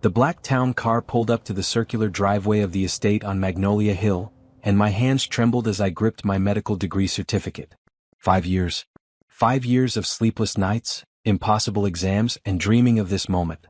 The black town car pulled up to the circular driveway of the estate on Magnolia Hill, and my hands trembled as I gripped my medical degree certificate. 5 years. 5 years of sleepless nights, impossible exams, and dreaming of this moment.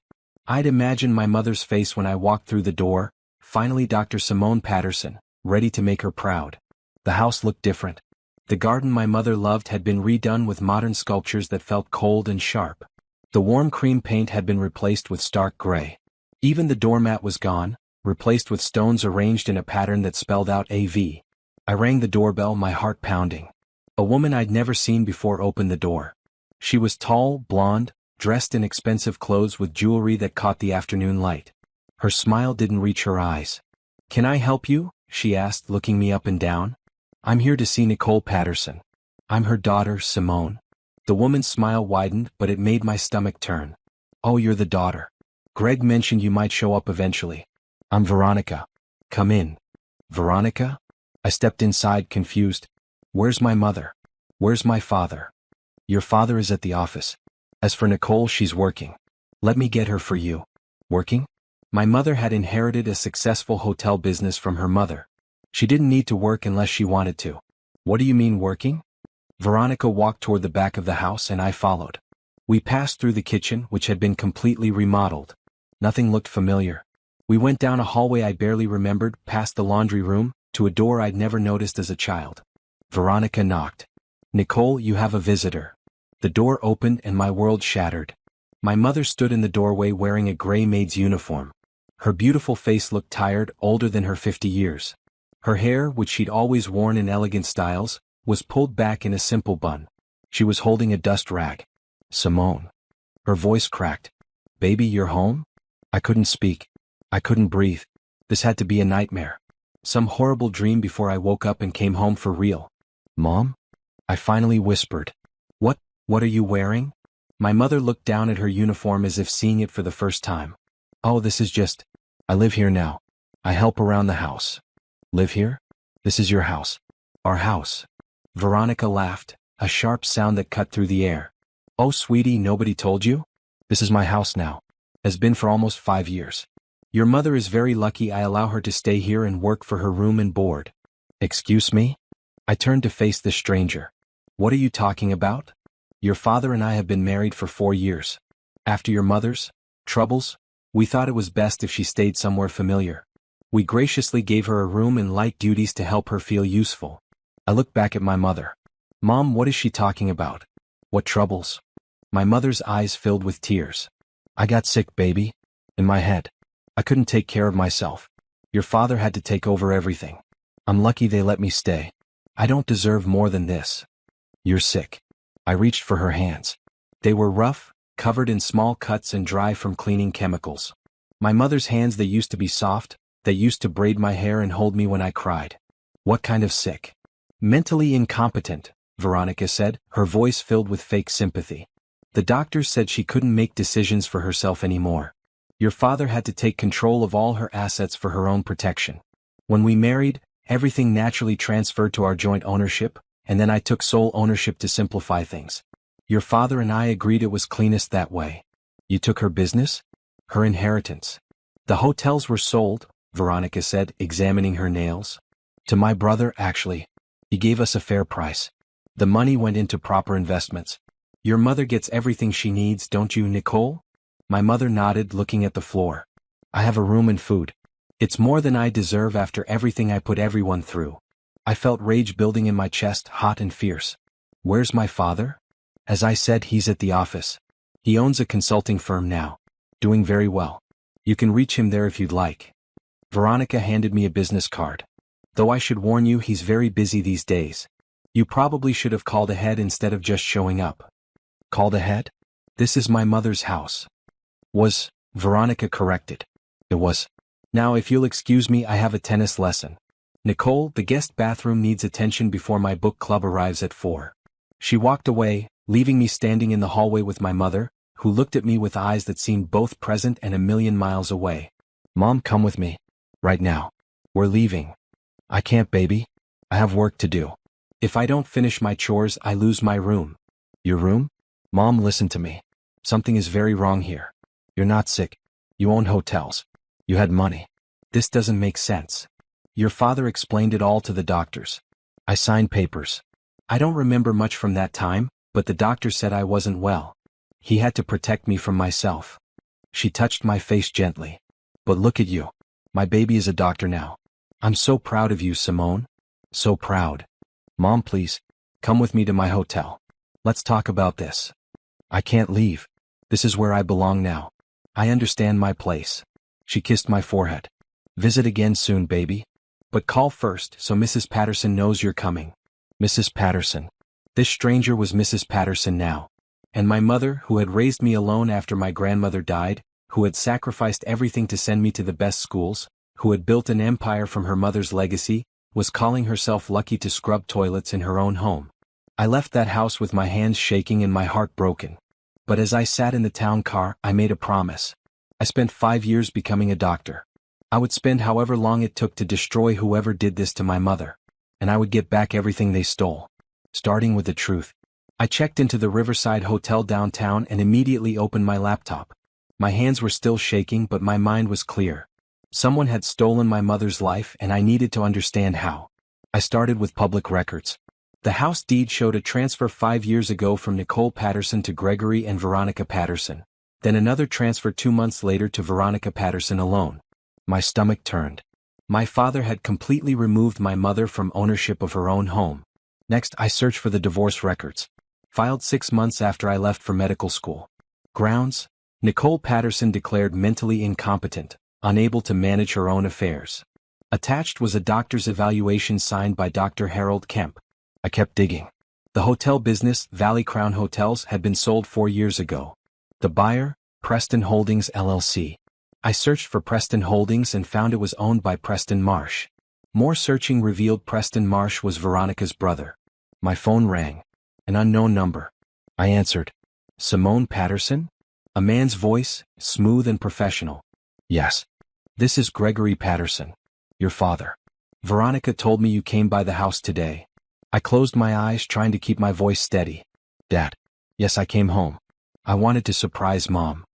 I'd imagined my mother's face when I walked through the door, finally Dr. Simone Patterson, ready to make her proud. The house looked different. The garden my mother loved had been redone with modern sculptures that felt cold and sharp. The warm cream paint had been replaced with stark gray. Even the doormat was gone, replaced with stones arranged in a pattern that spelled out AV. I rang the doorbell, my heart pounding. A woman I'd never seen before opened the door. She was tall, blonde, dressed in expensive clothes with jewelry that caught the afternoon light. Her smile didn't reach her eyes. "Can I help you?" she asked, looking me up and down. "I'm here to see Nicole Patterson. I'm her daughter, Simone." The woman's smile widened, but it made my stomach turn. "Oh, you're the daughter. Greg mentioned you might show up eventually. I'm Veronica. Come in." "Veronica?" I stepped inside, confused. "Where's my mother? Where's my father?" "Your father is at the office. As for Nicole, she's working. Let me get her for you." "Working?" My mother had inherited a successful hotel business from her mother. She didn't need to work unless she wanted to. "What do you mean working?" Veronica walked toward the back of the house and I followed. We passed through the kitchen, which had been completely remodeled. Nothing looked familiar. We went down a hallway I barely remembered, past the laundry room, to a door I'd never noticed as a child. Veronica knocked. "Nicole, you have a visitor." The door opened and my world shattered. My mother stood in the doorway wearing a gray maid's uniform. Her beautiful face looked tired, older than her 50 years. Her hair, which she'd always worn in elegant styles, was pulled back in a simple bun. She was holding a dust rag. "Simone." Her voice cracked. "Baby, you're home?" I couldn't speak. I couldn't breathe. This had to be a nightmare. Some horrible dream before I woke up and came home for real. "Mom?" I finally whispered. What are you wearing?" My mother looked down at her uniform as if seeing it for the first time. "Oh, this is just... I live here now. I help around the house." "Live here? This is your house." "Our house." Veronica laughed, a sharp sound that cut through the air. "Oh, sweetie, nobody told you? This is my house now. Has been for almost 5 years. Your mother is very lucky I allow her to stay here and work for her room and board." "Excuse me?" I turned to face the stranger. "What are you talking about? Your father and I have been married for 4 years. After your mother's troubles, we thought it was best if she stayed somewhere familiar. We graciously gave her a room and light duties to help her feel useful." I looked back at my mother. "Mom, what is she talking about? What troubles?" My mother's eyes filled with tears. "I got sick, baby. In my head. I couldn't take care of myself. Your father had to take over everything. I'm lucky they let me stay. I don't deserve more than this." "You're sick." I reached for her hands. They were rough, covered in small cuts and dry from cleaning chemicals. My mother's hands, they used to be soft, they used to braid my hair and hold me when I cried. "What kind of sick?" "Mentally incompetent," Veronica said, her voice filled with fake sympathy. "The doctors said she couldn't make decisions for herself anymore. Your father had to take control of all her assets for her own protection. When we married, everything naturally transferred to our joint ownership, and then I took sole ownership to simplify things. Your father and I agreed it was cleanest that way." "You took her business?" "Her inheritance. The hotels were sold," Veronica said, examining her nails. "To my brother, actually. He gave us a fair price. The money went into proper investments. Your mother gets everything she needs, don't you, Nicole?" My mother nodded, looking at the floor. "I have a room and food. It's more than I deserve after everything I put everyone through." I felt rage building in my chest, hot and fierce. "Where's my father?" As I said, he's at the office. He owns a consulting firm now. Doing very well. You can reach him there if you'd like. Veronica handed me a business card. "Though I should warn you, he's very busy these days. You probably should have called ahead instead of just showing up." "Called ahead? This is my mother's house." "Was," Veronica corrected. "It was. Now if you'll excuse me, I have a tennis lesson. Nicole, the guest bathroom needs attention before my book club arrives at 4. She walked away, leaving me standing in the hallway with my mother, who looked at me with eyes that seemed both present and a million miles away. "Mom, come with me. Right now. We're leaving." "I can't, baby. I have work to do. If I don't finish my chores, I lose my room." "Your room?" "Mom, listen to me. Something is very wrong here. You're not sick. You owned hotels. You had money. This doesn't make sense. Your father explained it all to the doctors. I signed papers. I don't remember much from that time, but the doctor said I wasn't well. He had to protect me from myself. She touched my face gently. But look at you. My baby is a doctor now. I'm so proud of you, Simone. So proud. Mom, please, come with me to my hotel. Let's talk about this. I can't leave. This is where I belong now. I understand my place. She kissed my forehead. Visit again soon, baby. But call first so Mrs. Patterson knows you're coming. Mrs. Patterson. This stranger was Mrs. Patterson now. And my mother, who had raised me alone after my grandmother died, who had sacrificed everything to send me to the best schools, who had built an empire from her mother's legacy, was calling herself lucky to scrub toilets in her own home. I left that house with my hands shaking and my heart broken. But as I sat in the town car, I made a promise. I spent 5 years becoming a doctor. I would spend however long it took to destroy whoever did this to my mother. And I would get back everything they stole. Starting with the truth. I checked into the Riverside Hotel downtown and immediately opened my laptop. My hands were still shaking, but my mind was clear. Someone had stolen my mother's life and I needed to understand how. I started with public records. The house deed showed a transfer 5 years ago from Nicole Patterson to Gregory and Veronica Patterson. Then another transfer 2 months later to Veronica Patterson alone. My stomach turned. My father had completely removed my mother from ownership of her own home. Next, I searched for the divorce records. Filed 6 months after I left for medical school. Grounds: Nicole Patterson declared mentally incompetent, unable to manage her own affairs. Attached was a doctor's evaluation signed by Dr. Harold Kemp. I kept digging. The hotel business, Valley Crown Hotels, had been sold 4 years ago. The buyer, Preston Holdings LLC. I searched for Preston Holdings and found it was owned by Preston Marsh. More searching revealed Preston Marsh was Veronica's brother. My phone rang. An unknown number. I answered. Simone Patterson? A man's voice, smooth and professional. Yes. This is Gregory Patterson. Your father. Veronica told me you came by the house today. I closed my eyes, trying to keep my voice steady. Dad. Yes, I came home. I wanted to surprise Mom.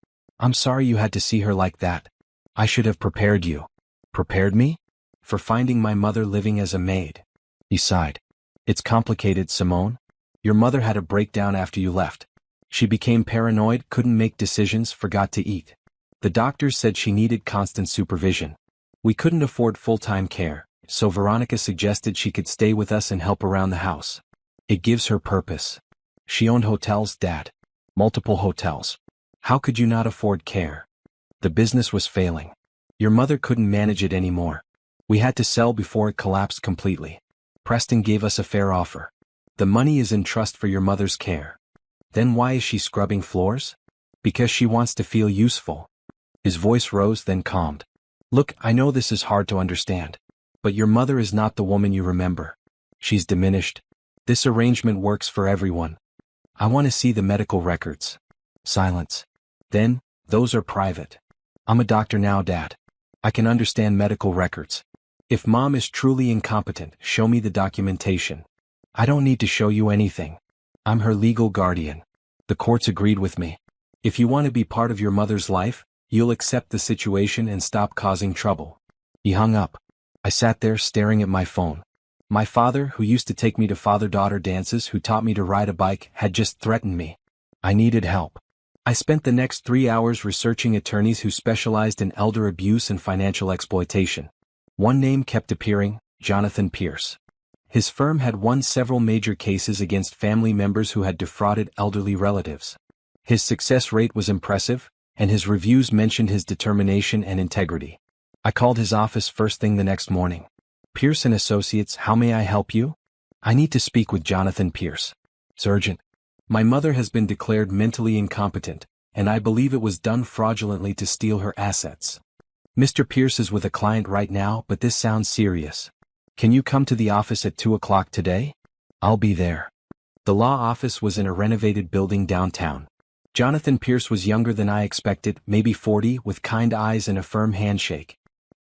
I'm sorry you had to see her like that. I should have prepared you. Prepared me? For finding my mother living as a maid. He sighed. It's complicated, Simone. Your mother had a breakdown after you left. She became paranoid, couldn't make decisions, forgot to eat. The doctors said she needed constant supervision. We couldn't afford full-time care, so Veronica suggested she could stay with us and help around the house. It gives her purpose. She owned hotels, Dad. Multiple hotels. How could you not afford care? The business was failing. Your mother couldn't manage it anymore. We had to sell before it collapsed completely. Preston gave us a fair offer. The money is in trust for your mother's care. Then why is she scrubbing floors? Because she wants to feel useful. His voice rose, then calmed. Look, I know this is hard to understand. But your mother is not the woman you remember. She's diminished. This arrangement works for everyone. I want to see the medical records. Silence. Then, those are private. I'm a doctor now, Dad. I can understand medical records. If Mom is truly incompetent, show me the documentation. I don't need to show you anything. I'm her legal guardian. The courts agreed with me. If you want to be part of your mother's life, you'll accept the situation and stop causing trouble. He hung up. I sat there staring at my phone. My father, who used to take me to father-daughter dances, who taught me to ride a bike, had just threatened me. I needed help. I spent the next 3 hours researching attorneys who specialized in elder abuse and financial exploitation. One name kept appearing, Jonathan Pierce. His firm had won several major cases against family members who had defrauded elderly relatives. His success rate was impressive, and his reviews mentioned his determination and integrity. I called his office first thing the next morning. Pierce and Associates, how may I help you? I need to speak with Jonathan Pierce. It's urgent. My mother has been declared mentally incompetent, and I believe it was done fraudulently to steal her assets. Mr. Pierce is with a client right now, but this sounds serious. Can you come to the office at 2 o'clock today? I'll be there. The law office was in a renovated building downtown. Jonathan Pierce was younger than I expected, maybe 40, with kind eyes and a firm handshake.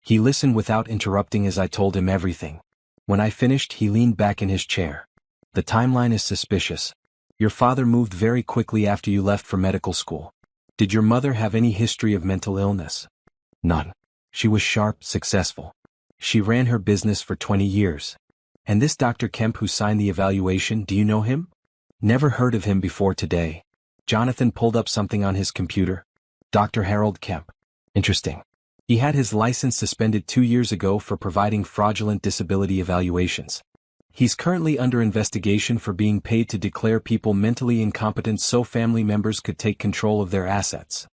He listened without interrupting as I told him everything. When I finished, he leaned back in his chair. The timeline is suspicious. Your father moved very quickly after you left for medical school. Did your mother have any history of mental illness? None. She was sharp, successful. She ran her business for 20 years. And this Dr. Kemp who signed the evaluation, do you know him? Never heard of him before today. Jonathan pulled up something on his computer. Dr. Harold Kemp. Interesting. He had his license suspended 2 years ago for providing fraudulent disability evaluations. He's currently under investigation for being paid to declare people mentally incompetent so family members could take control of their assets.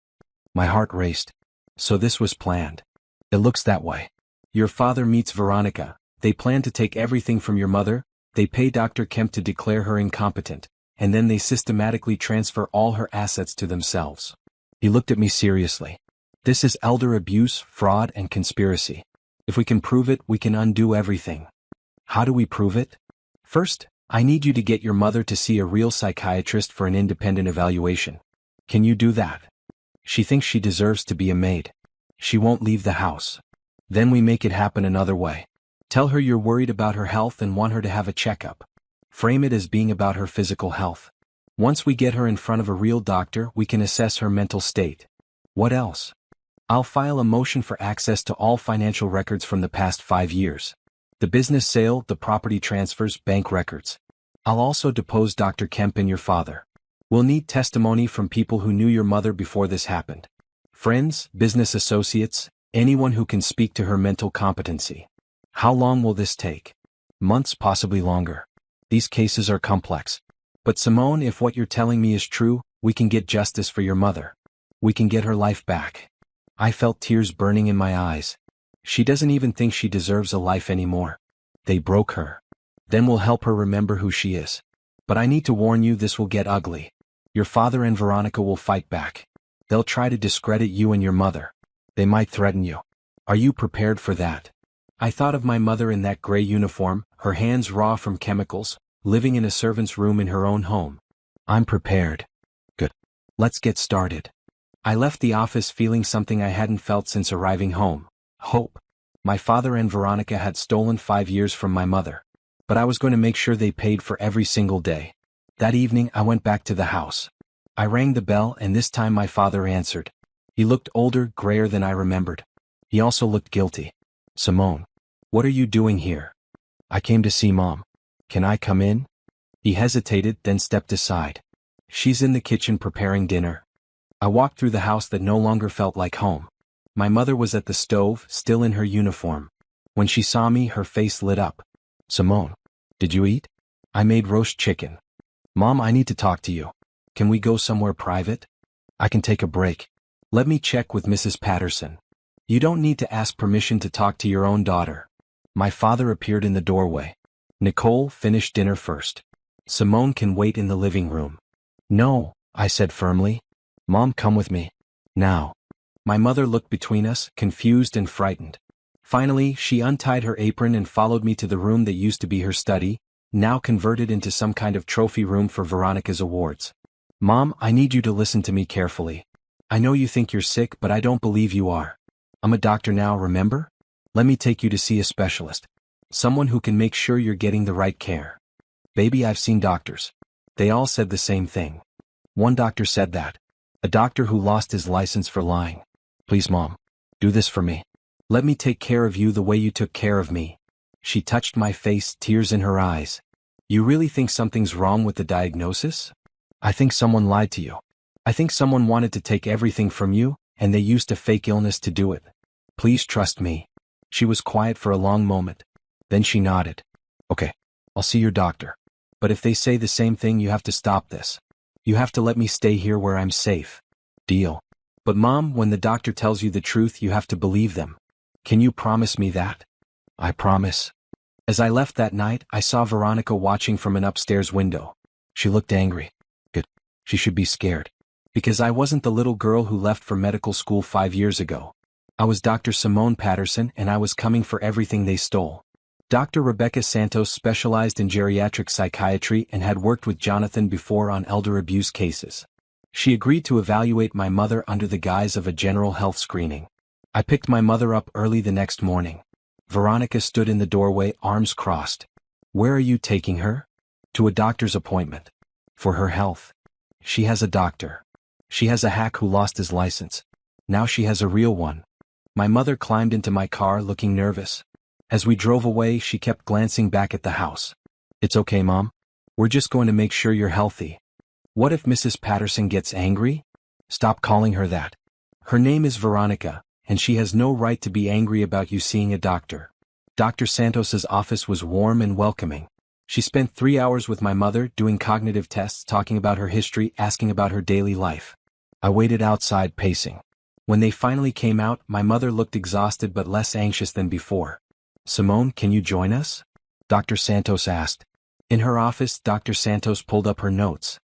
My heart raced. So this was planned. It looks that way. Your father meets Veronica. They plan to take everything from your mother, they pay Dr. Kemp to declare her incompetent, and then they systematically transfer all her assets to themselves. He looked at me seriously. This is elder abuse, fraud, and conspiracy. If we can prove it, we can undo everything. How do we prove it? First, I need you to get your mother to see a real psychiatrist for an independent evaluation. Can you do that? She thinks she deserves to be a maid. She won't leave the house. Then we make it happen another way. Tell her you're worried about her health and want her to have a checkup. Frame it as being about her physical health. Once we get her in front of a real doctor, we can assess her mental state. What else? I'll file a motion for access to all financial records from the past 5 years. The business sale, the property transfers, bank records. I'll also depose Dr. Kemp and your father. We'll need testimony from people who knew your mother before this happened. Friends, business associates, anyone who can speak to her mental competency. How long will this take? Months, possibly longer. These cases are complex. But Simone, if what you're telling me is true, we can get justice for your mother. We can get her life back. I felt tears burning in my eyes. She doesn't even think she deserves a life anymore. They broke her. Then we'll help her remember who she is. But I need to warn you, this will get ugly. Your father and Veronica will fight back. They'll try to discredit you and your mother. They might threaten you. Are you prepared for that? I thought of my mother in that gray uniform, her hands raw from chemicals, living in a servant's room in her own home. I'm prepared. Good. Let's get started. I left the office feeling something I hadn't felt since arriving home. Hope. My father and Veronica had stolen 5 years from my mother. But I was going to make sure they paid for every single day. That evening I went back to the house. I rang the bell and this time my father answered. He looked older, grayer than I remembered. He also looked guilty. Simone. What are you doing here? I came to see Mom. Can I come in? He hesitated, then stepped aside. She's in the kitchen preparing dinner. I walked through the house that no longer felt like home. My mother was at the stove, still in her uniform. When she saw me, her face lit up. Simone, did you eat? I made roast chicken. Mom, I need to talk to you. Can we go somewhere private? I can take a break. Let me check with Mrs. Patterson. You don't need to ask permission to talk to your own daughter. My father appeared in the doorway. Nicole, finish dinner first. Simone can wait in the living room. No, I said firmly. Mom, come with me. Now. My mother looked between us, confused and frightened. Finally, she untied her apron and followed me to the room that used to be her study, now converted into some kind of trophy room for Veronica's awards. Mom, I need you to listen to me carefully. I know you think you're sick, but I don't believe you are. I'm a doctor now, remember? Let me take you to see a specialist. Someone who can make sure you're getting the right care. Baby, I've seen doctors. They all said the same thing. One doctor said that. A doctor who lost his license for lying. Please, Mom. Do this for me. Let me take care of you the way you took care of me. She touched my face, tears in her eyes. You really think something's wrong with the diagnosis? I think someone lied to you. I think someone wanted to take everything from you, and they used a fake illness to do it. Please trust me. She was quiet for a long moment. Then she nodded. Okay, I'll see your doctor. But if they say the same thing, you have to stop this. You have to let me stay here where I'm safe. Deal. But Mom, when the doctor tells you the truth, you have to believe them. Can you promise me that? I promise. As I left that night, I saw Veronica watching from an upstairs window. She looked angry. Good. She should be scared. Because I wasn't the little girl who left for medical school 5 years ago. I was Dr. Simone Patterson, and I was coming for everything they stole. Dr. Rebecca Santos specialized in geriatric psychiatry and had worked with Jonathan before on elder abuse cases. She agreed to evaluate my mother under the guise of a general health screening. I picked my mother up early the next morning. Veronica stood in the doorway, arms crossed. Where are you taking her? To a doctor's appointment. For her health. She has a doctor. She has a hack who lost his license. Now she has a real one. My mother climbed into my car looking nervous. As we drove away, she kept glancing back at the house. It's okay, Mom. We're just going to make sure you're healthy. What if Mrs. Patterson gets angry? Stop calling her that. Her name is Veronica, and she has no right to be angry about you seeing a doctor. Dr. Santos's office was warm and welcoming. She spent 3 hours with my mother doing cognitive tests, talking about her history, asking about her daily life. I waited outside pacing. When they finally came out, my mother looked exhausted but less anxious than before. Simone, can you join us? Dr. Santos asked. In her office, Dr. Santos pulled up her notes.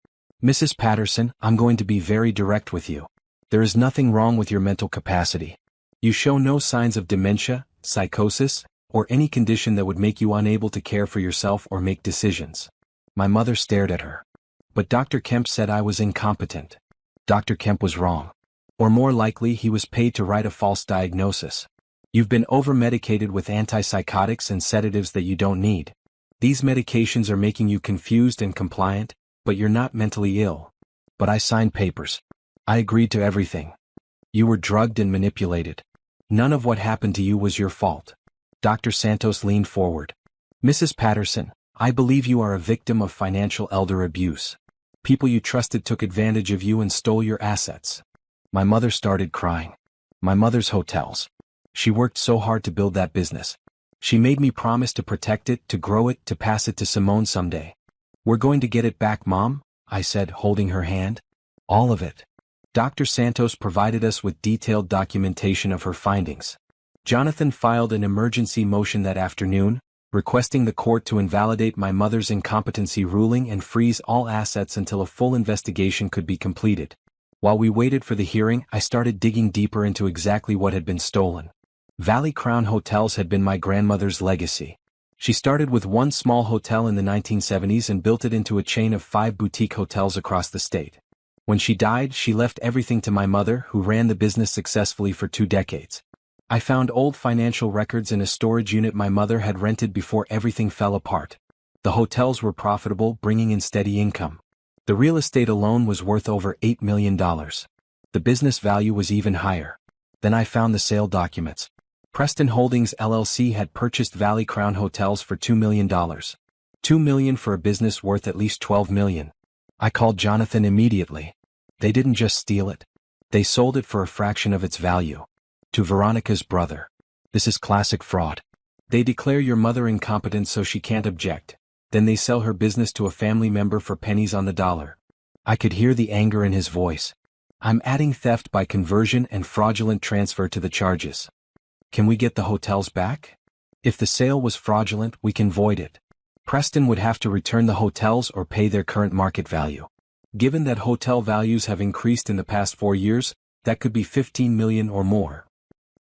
Mrs. Patterson, I'm going to be very direct with you. There is nothing wrong with your mental capacity. You show no signs of dementia, psychosis, or any condition that would make you unable to care for yourself or make decisions. My mother stared at her. But Dr. Kemp said I was incompetent. Dr. Kemp was wrong. Or more likely, he was paid to write a false diagnosis. You've been over-medicated with antipsychotics and sedatives that you don't need. These medications are making you confused and compliant, but you're not mentally ill. But I signed papers. I agreed to everything. You were drugged and manipulated. None of what happened to you was your fault. Dr. Santos leaned forward. Mrs. Patterson, I believe you are a victim of financial elder abuse. People you trusted took advantage of you and stole your assets. My mother started crying. My mother's hotels. She worked so hard to build that business. She made me promise to protect it, to grow it, to pass it to Simone someday. We're going to get it back, Mom, I said, holding her hand. All of it. Dr. Santos provided us with detailed documentation of her findings. Jonathan filed an emergency motion that afternoon, requesting the court to invalidate my mother's incompetency ruling and freeze all assets until a full investigation could be completed. While we waited for the hearing, I started digging deeper into exactly what had been stolen. Valley Crown Hotels had been my grandmother's legacy. She started with one small hotel in the 1970s and built it into a chain of 5 boutique hotels across the state. When she died, she left everything to my mother, who ran the business successfully for 2 decades. I found old financial records in a storage unit my mother had rented before everything fell apart. The hotels were profitable, bringing in steady income. The real estate alone was worth over $8 million. The business value was even higher. Then I found the sale documents. Preston Holdings LLC had purchased Valley Crown Hotels for $2 million. $2 million for a business worth at least $12 million. I called Jonathan immediately. They didn't just steal it. They sold it for a fraction of its value. To Veronica's brother. This is classic fraud. They declare your mother incompetent so she can't object. Then they sell her business to a family member for pennies on the dollar. I could hear the anger in his voice. I'm adding theft by conversion and fraudulent transfer to the charges. Can we get the hotels back? If the sale was fraudulent, we can void it. Preston would have to return the hotels or pay their current market value. Given that hotel values have increased in the past 4 years, that could be $15 million or more.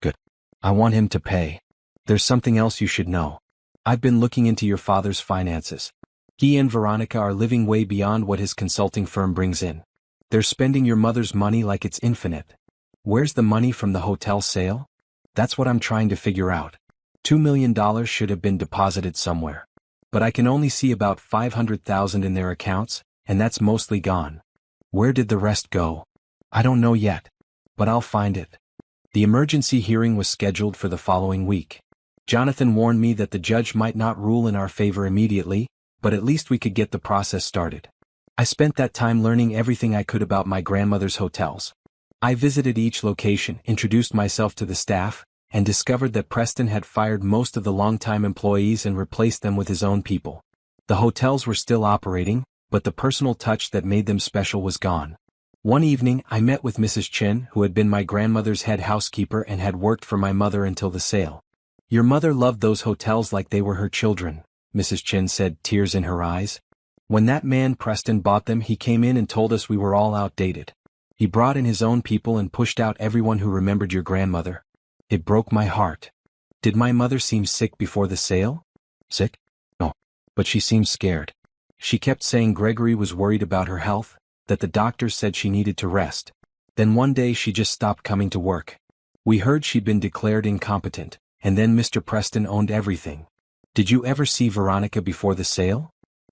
Good. I want him to pay. There's something else you should know. I've been looking into your father's finances. He and Veronica are living way beyond what his consulting firm brings in. They're spending your mother's money like it's infinite. Where's the money from the hotel sale? That's what I'm trying to figure out. $2 million should have been deposited somewhere. But I can only see about $500,000 in their accounts, and that's mostly gone. Where did the rest go? I don't know yet. But I'll find it. The emergency hearing was scheduled for the following week. Jonathan warned me that the judge might not rule in our favor immediately, but at least we could get the process started. I spent that time learning everything I could about my grandmother's hotels. I visited each location, introduced myself to the staff, and discovered that Preston had fired most of the longtime employees and replaced them with his own people. The hotels were still operating, but the personal touch that made them special was gone. One evening, I met with Mrs. Chin, who had been my grandmother's head housekeeper and had worked for my mother until the sale. Your mother loved those hotels like they were her children, Mrs. Chin said, tears in her eyes. When that man Preston bought them, he came in and told us we were all outdated. He brought in his own people and pushed out everyone who remembered your grandmother. It broke my heart. Did my mother seem sick before the sale? Sick? No. But she seemed scared. She kept saying Gregory was worried about her health, that the doctors said she needed to rest. Then one day she just stopped coming to work. We heard she'd been declared incompetent, and then Mr. Preston owned everything. Did you ever see Veronica before the sale?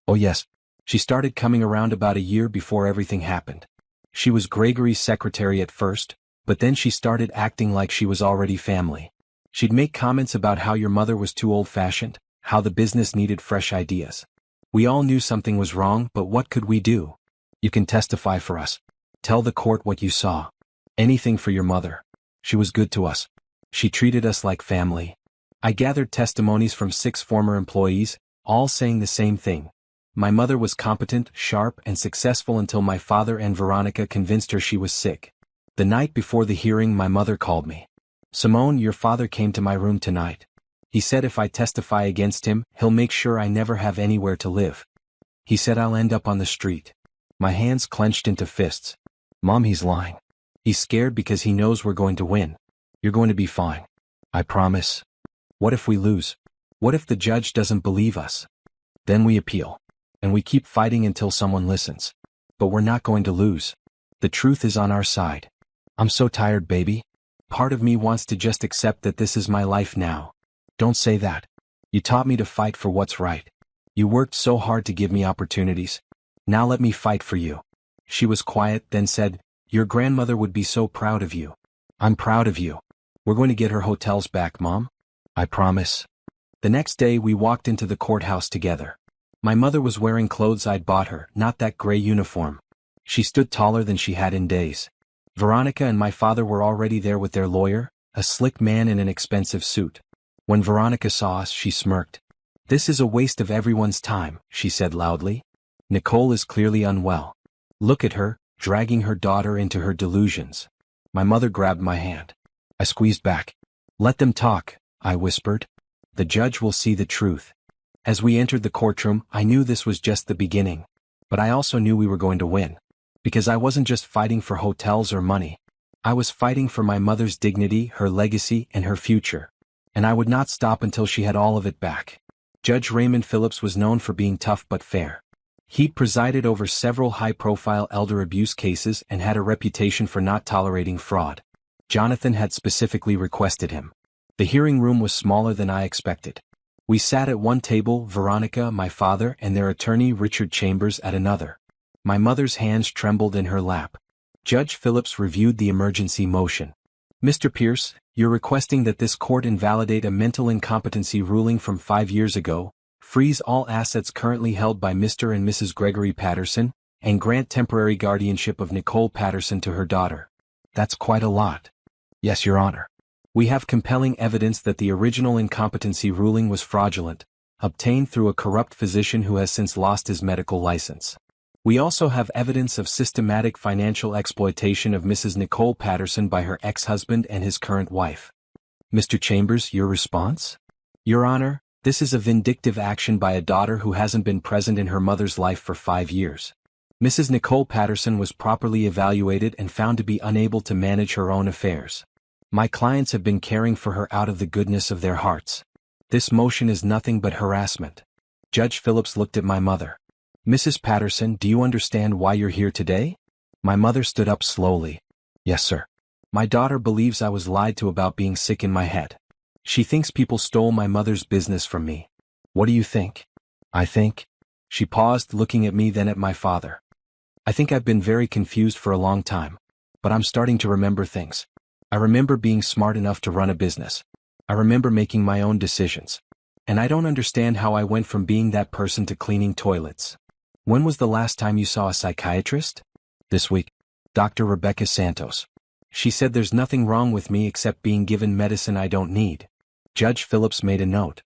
Oh yes. She started coming around about a year before everything happened. She was Gregory's secretary at first, but then she started acting like she was already family. She'd make comments about how your mother was too old-fashioned, how the business needed fresh ideas. We all knew something was wrong, but what could we do? You can testify for us. Tell the court what you saw. Anything for your mother. She was good to us. She treated us like family. I gathered testimonies from 6 former employees, all saying the same thing. My mother was competent, sharp, and successful until my father and Veronica convinced her she was sick. The night before the hearing, my mother called me. "Simone, your father came to my room tonight. He said if I testify against him, he'll make sure I never have anywhere to live. He said I'll end up on the street." My hands clenched into fists. "Mom, he's lying. He's scared because he knows we're going to win. You're going to be fine. I promise." "What if we lose? What if the judge doesn't believe us?" "Then we appeal. And we keep fighting until someone listens. But we're not going to lose. The truth is on our side." "I'm so tired, baby. Part of me wants to just accept that this is my life now." "Don't say that. You taught me to fight for what's right. You worked so hard to give me opportunities. Now let me fight for you." She was quiet, then said, "Your grandmother would be so proud of you." "I'm proud of you. We're going to get her hotels back, Mom. I promise." The next day we walked into the courthouse together. My mother was wearing clothes I'd bought her, not that gray uniform. She stood taller than she had in days. Veronica and my father were already there with their lawyer, a slick man in an expensive suit. When Veronica saw us, she smirked. "This is a waste of everyone's time," she said loudly. "Nicole is clearly unwell. Look at her, dragging her daughter into her delusions." My mother grabbed my hand. I squeezed back. "Let them talk," I whispered. "The judge will see the truth." As we entered the courtroom, I knew this was just the beginning. But I also knew we were going to win. Because I wasn't just fighting for hotels or money. I was fighting for my mother's dignity, her legacy, and her future. And I would not stop until she had all of it back. Judge Raymond Phillips was known for being tough but fair. He'd presided over several high-profile elder abuse cases and had a reputation for not tolerating fraud. Jonathan had specifically requested him. The hearing room was smaller than I expected. We sat at one table, Veronica, my father, and their attorney Richard Chambers at another. My mother's hands trembled in her lap. Judge Phillips reviewed the emergency motion. "Mr. Pierce, you're requesting that this court invalidate a mental incompetency ruling from 5 years ago, freeze all assets currently held by Mr. and Mrs. Gregory Patterson, and grant temporary guardianship of Nicole Patterson to her daughter. That's quite a lot." "Yes, Your Honor. We have compelling evidence that the original incompetency ruling was fraudulent, obtained through a corrupt physician who has since lost his medical license. We also have evidence of systematic financial exploitation of Mrs. Nicole Patterson by her ex-husband and his current wife." "Mr. Chambers, your response?" "Your Honor, this is a vindictive action by a daughter who hasn't been present in her mother's life for 5 years. Mrs. Nicole Patterson was properly evaluated and found to be unable to manage her own affairs. My clients have been caring for her out of the goodness of their hearts. This motion is nothing but harassment." Judge Phillips looked at my mother. "Mrs. Patterson, do you understand why you're here today?" My mother stood up slowly. "Yes, sir. My daughter believes I was lied to about being sick in my head. She thinks people stole my mother's business from me. What do you think?" "I think..." She paused, looking at me then at my father. "I think I've been very confused for a long time. But I'm starting to remember things. I remember being smart enough to run a business. I remember making my own decisions. And I don't understand how I went from being that person to cleaning toilets. When was the last time you saw a psychiatrist?" "This week. Dr. Rebecca Santos. She said there's nothing wrong with me except being given medicine I don't need." Judge Phillips made a note.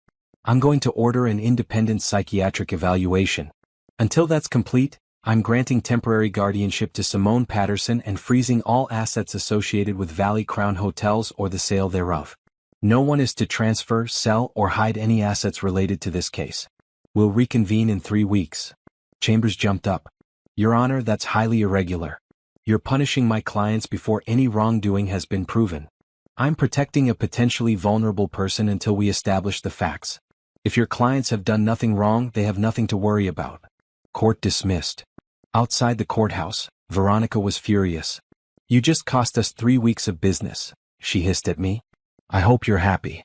"I'm going to order an independent psychiatric evaluation. Until that's complete, I'm granting temporary guardianship to Simone Patterson and freezing all assets associated with Valley Crown Hotels or the sale thereof. No one is to transfer, sell, or hide any assets related to this case. We'll reconvene in 3 weeks." Chambers jumped up. "Your Honor, that's highly irregular. You're punishing my clients before any wrongdoing has been proven. I'm protecting a potentially vulnerable person until we establish the facts. If your clients have done nothing wrong, they have nothing to worry about." Court dismissed. Outside the courthouse, Veronica was furious. "You just cost us 3 weeks of business," she hissed at me. "I hope you're happy."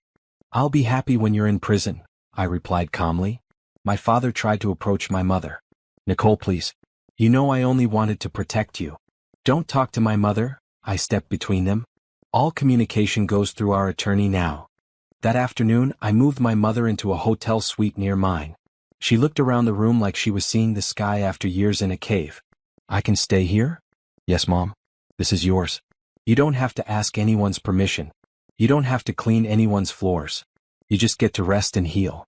"I'll be happy when you're in prison," I replied calmly. My father tried to approach my mother. "Nicole, please. You know I only wanted to protect you." Don't talk to my mother, I stepped between them. All communication goes through our attorney now. That afternoon, I moved my mother into a hotel suite near mine. She looked around the room like she was seeing the sky after years in a cave. I can stay here? Yes, Mom. This is yours. You don't have to ask anyone's permission. You don't have to clean anyone's floors. You just get to rest and heal.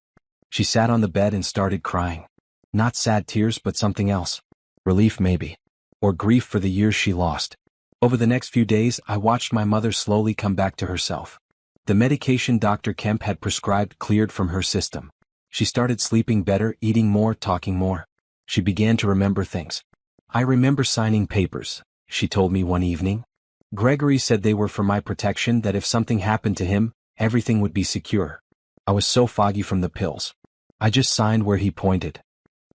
She sat on the bed and started crying. Not sad tears, but something else. Relief maybe. Or grief for the years she lost. Over the next few days, I watched my mother slowly come back to herself. The medication Dr. Kemp had prescribed cleared from her system. She started sleeping better, eating more, talking more. She began to remember things. I remember signing papers, she told me one evening. Gregory said they were for my protection, that if something happened to him, everything would be secure. I was so foggy from the pills. I just signed where he pointed.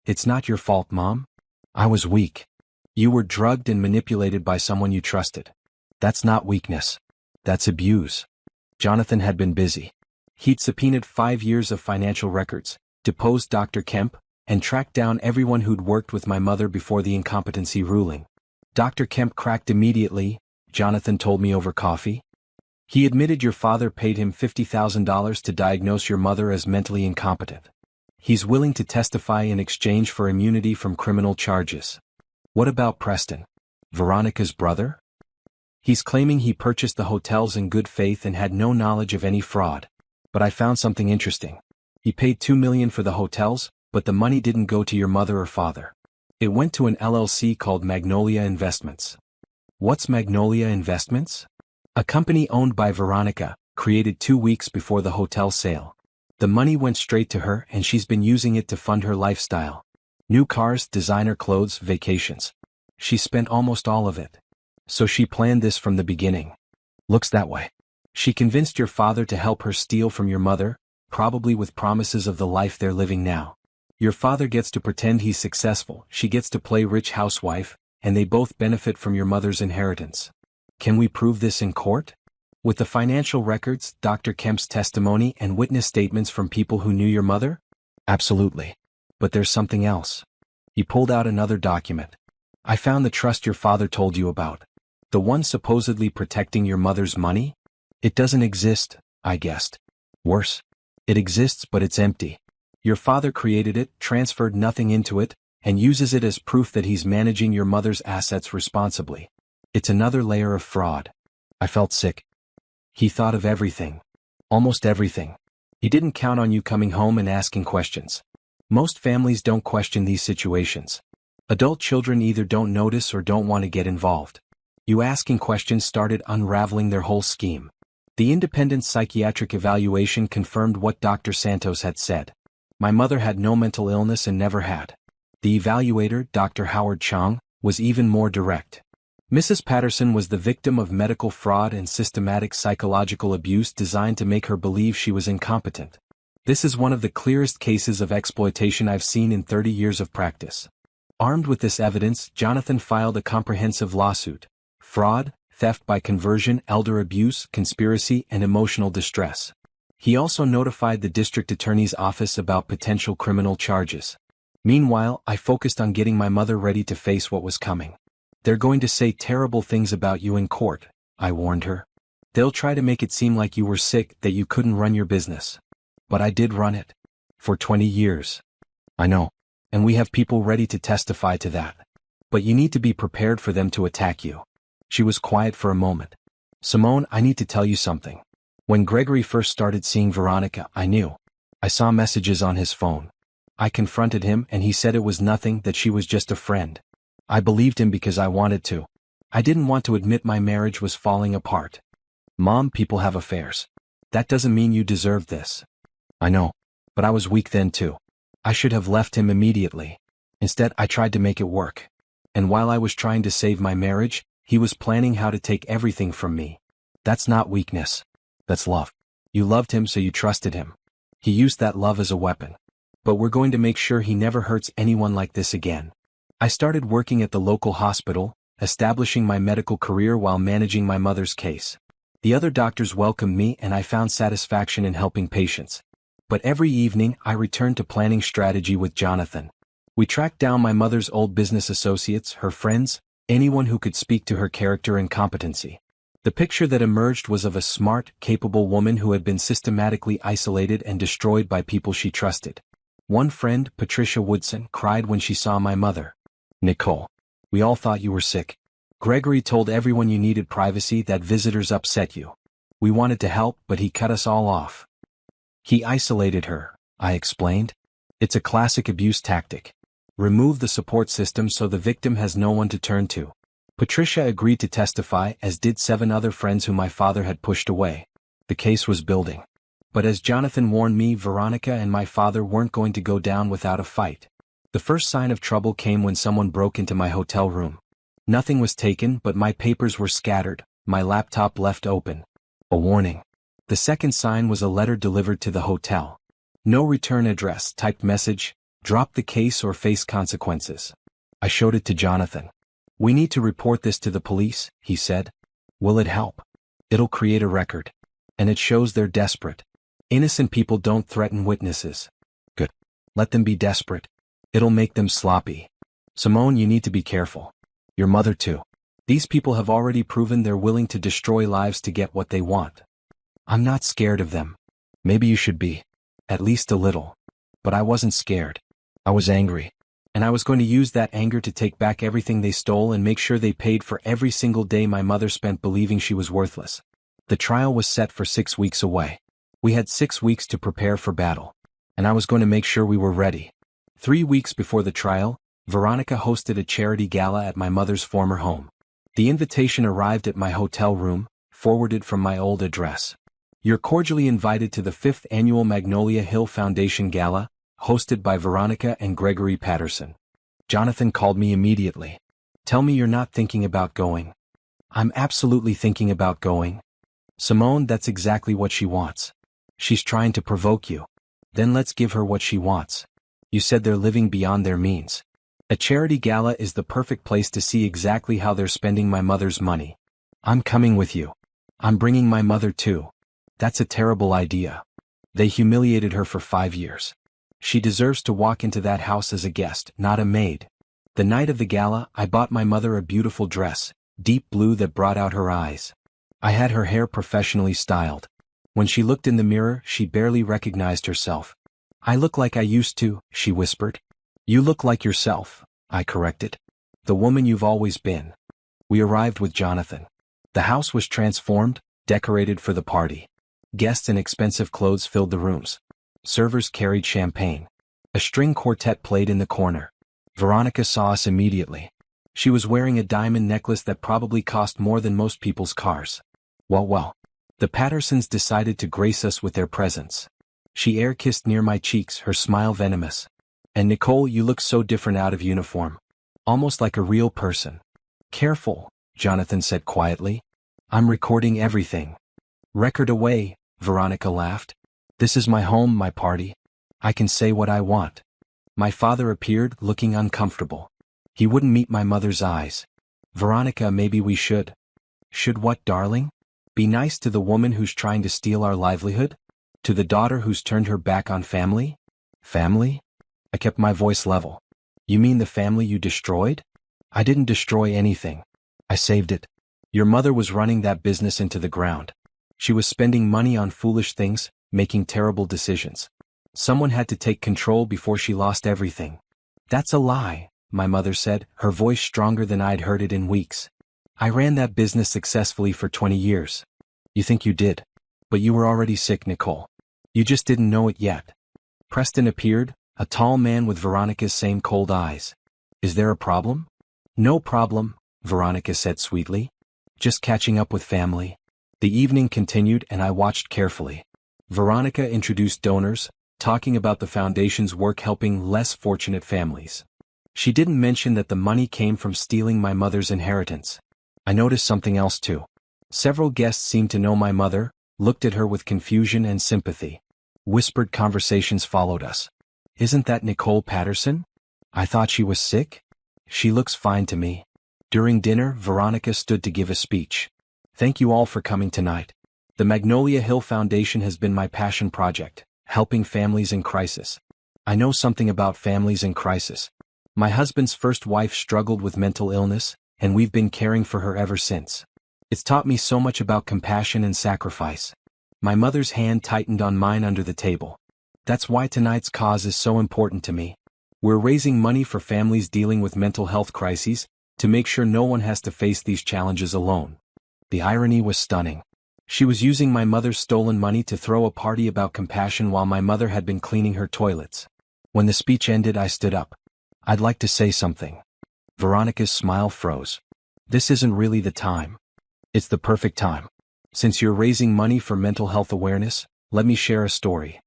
It's not your fault, Mom. I was weak. You were drugged and manipulated by someone you trusted. That's not weakness. That's abuse. Jonathan had been busy. He'd subpoenaed 5 years of financial records, deposed Dr. Kemp, and tracked down everyone who'd worked with my mother before the incompetency ruling. Dr. Kemp cracked immediately, Jonathan told me over coffee. He admitted your father paid him $50,000 to diagnose your mother as mentally incompetent. He's willing to testify in exchange for immunity from criminal charges. What about Preston? Veronica's brother? He's claiming he purchased the hotels in good faith and had no knowledge of any fraud. But I found something interesting. He paid $2 million for the hotels, but the money didn't go to your mother or father. It went to an LLC called Magnolia Investments. What's Magnolia Investments? A company owned by Veronica, created 2 weeks before the hotel sale. The money went straight to her and she's been using it to fund her lifestyle. New cars, designer clothes, vacations. She spent almost all of it. So she planned this from the beginning. Looks that way. She convinced your father to help her steal from your mother, probably with promises of the life they're living now. Your father gets to pretend he's successful, she gets to play rich housewife, and they both benefit from your mother's inheritance. Can we prove this in court? With the financial records, Dr. Kemp's testimony, and witness statements from people who knew your mother? Absolutely. But there's something else. He pulled out another document. I found the trust your father told you about. The one supposedly protecting your mother's money? It doesn't exist, I guessed. Worse. It exists, but it's empty. Your father created it, transferred nothing into it, and uses it as proof that he's managing your mother's assets responsibly. It's another layer of fraud. I felt sick. He thought of everything. Almost everything. He didn't count on you coming home and asking questions. Most families don't question these situations. Adult children either don't notice or don't want to get involved. You asking questions started unraveling their whole scheme. The independent psychiatric evaluation confirmed what Dr. Santos had said. My mother had no mental illness and never had. The evaluator, Dr. Howard Chong, was even more direct. Mrs. Patterson was the victim of medical fraud and systematic psychological abuse designed to make her believe she was incompetent. This is one of the clearest cases of exploitation I've seen in 30 years of practice. Armed with this evidence, Jonathan filed a comprehensive lawsuit. Fraud, theft by conversion, elder abuse, conspiracy, and emotional distress. He also notified the district attorney's office about potential criminal charges. Meanwhile, I focused on getting my mother ready to face what was coming. They're going to say terrible things about you in court, I warned her. They'll try to make it seem like you were sick, that you couldn't run your business. But I did run it. For 20 years. I know. And we have people ready to testify to that. But you need to be prepared for them to attack you. She was quiet for a moment. Simone, I need to tell you something. When Gregory first started seeing Veronica, I knew. I saw messages on his phone. I confronted him and he said it was nothing, that she was just a friend. I believed him because I wanted to. I didn't want to admit my marriage was falling apart. Mom, people have affairs. That doesn't mean you deserve this. I know. But I was weak then too. I should have left him immediately. Instead, I tried to make it work. And while I was trying to save my marriage, he was planning how to take everything from me. That's not weakness. That's love. You loved him, so you trusted him. He used that love as a weapon. But we're going to make sure he never hurts anyone like this again. I started working at the local hospital, establishing my medical career while managing my mother's case. The other doctors welcomed me and I found satisfaction in helping patients. But every evening, I returned to planning strategy with Jonathan. We tracked down my mother's old business associates, her friends, anyone who could speak to her character and competency. The picture that emerged was of a smart, capable woman who had been systematically isolated and destroyed by people she trusted. One friend, Patricia Woodson, cried when she saw my mother. "Nicole, we all thought you were sick. Gregory told everyone you needed privacy, that visitors upset you. We wanted to help, but he cut us all off." "He isolated her," I explained. "It's a classic abuse tactic. Remove the support system so the victim has no one to turn to." Patricia agreed to testify, as did 7 other friends whom my father had pushed away. The case was building. But as Jonathan warned me, Veronica and my father weren't going to go down without a fight. The first sign of trouble came when someone broke into my hotel room. Nothing was taken, but my papers were scattered, my laptop left open. A warning. The second sign was a letter delivered to the hotel. "No return address," typed message, "drop the case or face consequences." I showed it to Jonathan. "We need to report this to the police," he said. "Will it help?" "It'll create a record. And it shows they're desperate. Innocent people don't threaten witnesses." "Good. Let them be desperate. It'll make them sloppy. Simone, you need to be careful. Your mother too. These people have already proven they're willing to destroy lives to get what they want." "I'm not scared of them." "Maybe you should be. At least a little." But I wasn't scared. I was angry. And I was going to use that anger to take back everything they stole and make sure they paid for every single day my mother spent believing she was worthless. The trial was set for 6 weeks away. We had 6 weeks to prepare for battle. And I was going to make sure we were ready. 3 weeks before the trial, Veronica hosted a charity gala at my mother's former home. The invitation arrived at my hotel room, forwarded from my old address. "You're cordially invited to the 5th annual Magnolia Hill Foundation Gala, hosted by Veronica and Gregory Patterson." Jonathan called me immediately. "Tell me you're not thinking about going." "I'm absolutely thinking about going." "Simone, that's exactly what she wants. She's trying to provoke you. Then let's give her what she wants. You said they're living beyond their means. A charity gala is the perfect place to see exactly how they're spending my mother's money. I'm coming with you. I'm bringing my mother too." "That's a terrible idea. They humiliated her for 5 years. She deserves to walk into that house as a guest, not a maid." The night of the gala, I bought my mother a beautiful dress, deep blue that brought out her eyes. I had her hair professionally styled. When she looked in the mirror, she barely recognized herself. "I look like I used to," she whispered. "You look like yourself," I corrected. "The woman you've always been." We arrived with Jonathan. The house was transformed, decorated for the party. Guests in expensive clothes filled the rooms. Servers carried champagne. A string quartet played in the corner. Veronica saw us immediately. She was wearing a diamond necklace that probably cost more than most people's cars. Well. The Pattersons decided to grace us with their presence. She air-kissed near my cheeks, her smile venomous. "And Nicole, you look so different out of uniform. Almost like a real person." "Careful," Jonathan said quietly. "I'm recording everything." "Record away," Veronica laughed. "This is my home, my party. I can say what I want." My father appeared, looking uncomfortable. He wouldn't meet my mother's eyes. "Veronica, maybe we should." "Should what, darling?" "Be nice to the woman who's trying to steal our livelihood? To the daughter who's turned her back on family?" "Family?" I kept my voice level. "You mean the family you destroyed?" "I didn't destroy anything. I saved it. Your mother was running that business into the ground. She was spending money on foolish things, making terrible decisions. Someone had to take control before she lost everything." "That's a lie," my mother said, her voice stronger than I'd heard it in weeks. "I ran that business successfully for 20 years. You think you did. But you were already sick, Nicole. You just didn't know it yet." Preston appeared, a tall man with Veronica's same cold eyes. "Is there a problem?" "No problem," Veronica said sweetly. "Just catching up with family." The evening continued and I watched carefully. Veronica introduced donors, talking about the foundation's work helping less fortunate families. She didn't mention that the money came from stealing my mother's inheritance. I noticed something else too. Several guests seemed to know my mother, looked at her with confusion and sympathy. Whispered conversations followed us. "Isn't that Nicole Patterson? I thought she was sick? She looks fine to me." During dinner, Veronica stood to give a speech. "Thank you all for coming tonight. The Magnolia Hill Foundation has been my passion project, helping families in crisis. I know something about families in crisis. My husband's first wife struggled with mental illness, and we've been caring for her ever since. It's taught me so much about compassion and sacrifice. My mother's hand tightened on mine under the table. That's why tonight's cause is so important to me. We're raising money for families dealing with mental health crises, to make sure no one has to face these challenges alone. The irony was stunning. She was using my mother's stolen money to throw a party about compassion while my mother had been cleaning her toilets. When the speech ended, I stood up. I'd like to say something. Veronica's smile froze. This isn't really the time. It's the perfect time. Since you're raising money for mental health awareness, let me share a story.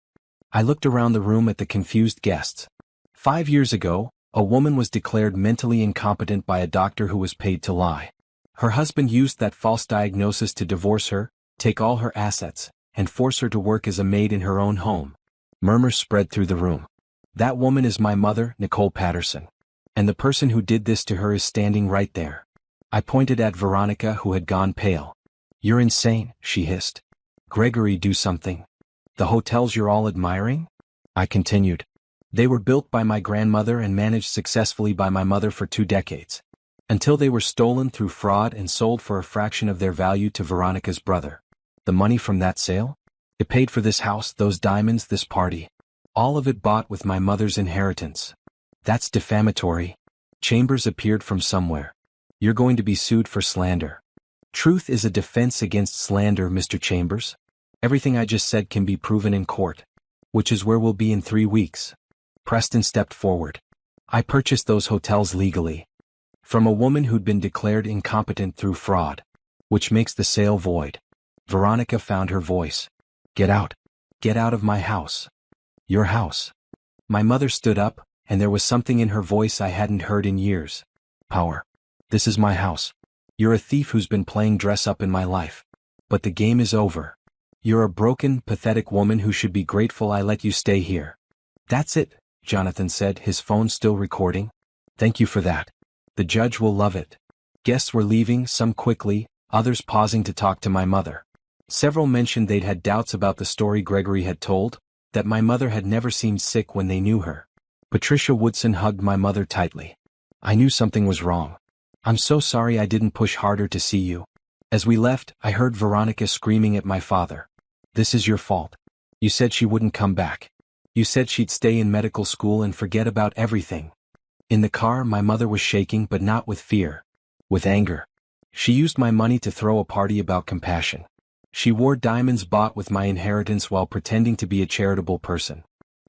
I looked around the room at the confused guests. 5 years ago, a woman was declared mentally incompetent by a doctor who was paid to lie. Her husband used that false diagnosis to divorce her, take all her assets, and force her to work as a maid in her own home. Murmurs spread through the room. That woman is my mother, Nicole Patterson. And the person who did this to her is standing right there. I pointed at Veronica, who had gone pale. You're insane, she hissed. Gregory, do something. The hotels you're all admiring? I continued. They were built by my grandmother and managed successfully by my mother for 2 decades. Until they were stolen through fraud and sold for a fraction of their value to Veronica's brother. The money from that sale? It paid for this house, those diamonds, this party. All of it bought with my mother's inheritance. That's defamatory. Chambers appeared from somewhere. You're going to be sued for slander. Truth is a defense against slander, Mr. Chambers. Everything I just said can be proven in court. Which is where we'll be in 3 weeks. Preston stepped forward. I purchased those hotels legally. From a woman who'd been declared incompetent through fraud. Which makes the sale void. Veronica found her voice. Get out. Get out of my house. Your house. My mother stood up, and there was something in her voice I hadn't heard in years. Power. This is my house. You're a thief who's been playing dress up in my life. But the game is over. You're a broken, pathetic woman who should be grateful I let you stay here. That's it, Jonathan said, his phone still recording. Thank you for that. The judge will love it. Guests were leaving, some quickly, others pausing to talk to my mother. Several mentioned they'd had doubts about the story Gregory had told, that my mother had never seemed sick when they knew her. Patricia Woodson hugged my mother tightly. I knew something was wrong. I'm so sorry I didn't push harder to see you. As we left, I heard Veronica screaming at my father. This is your fault. You said she wouldn't come back. You said she'd stay in medical school and forget about everything. In the car, my mother was shaking, but not with fear. With anger. She used my money to throw a party about compassion. She wore diamonds bought with my inheritance while pretending to be a charitable person.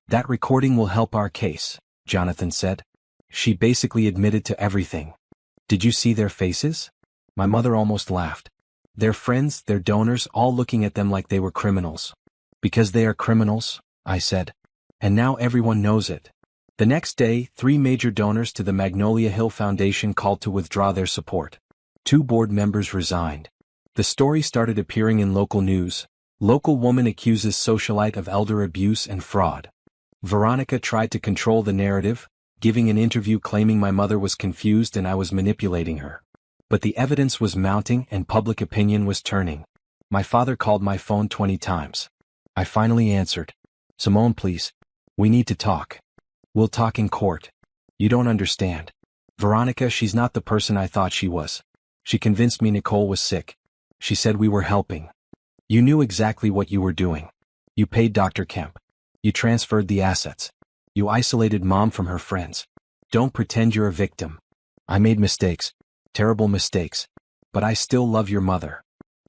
That recording will help our case, Jonathan said. She basically admitted to everything. Did you see their faces? My mother almost laughed. Their friends, their donors, all looking at them like they were criminals. Because they are criminals, I said. And now everyone knows it. The next day, 3 major donors to the Magnolia Hill Foundation called to withdraw their support. 2 board members resigned. The story started appearing in local news. Local woman accuses socialite of elder abuse and fraud. Veronica tried to control the narrative, giving an interview claiming my mother was confused and I was manipulating her. But the evidence was mounting and public opinion was turning. My father called my phone 20 times. I finally answered. Simone, please. We need to talk. We'll talk in court. You don't understand. Veronica, she's not the person I thought she was. She convinced me Nicole was sick. She said we were helping. You knew exactly what you were doing. You paid Dr. Kemp. You transferred the assets. You isolated Mom from her friends. Don't pretend you're a victim. I made mistakes. Terrible mistakes. But I still love your mother.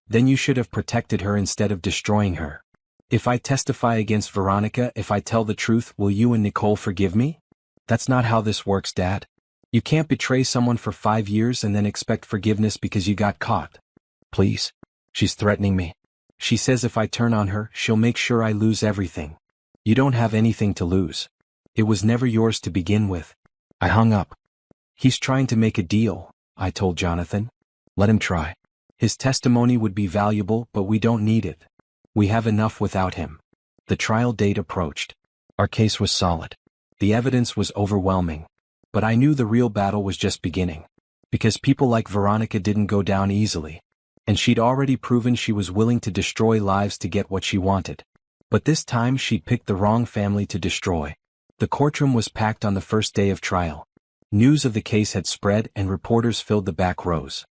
Then you should have protected her instead of destroying her. If I testify against Veronica, if I tell the truth, will you and Nicole forgive me? That's not how this works, Dad. You can't betray someone for 5 years and then expect forgiveness because you got caught. Please. She's threatening me. She says if I turn on her, she'll make sure I lose everything. You don't have anything to lose. It was never yours to begin with. I hung up. He's trying to make a deal, I told Jonathan. Let him try. His testimony would be valuable, but we don't need it. We have enough without him. The trial date approached. Our case was solid. The evidence was overwhelming. But I knew the real battle was just beginning. Because people like Veronica didn't go down easily. And she'd already proven she was willing to destroy lives to get what she wanted. But this time she'd picked the wrong family to destroy. The courtroom was packed on the first day of trial. News of the case had spread and reporters filled the back rows.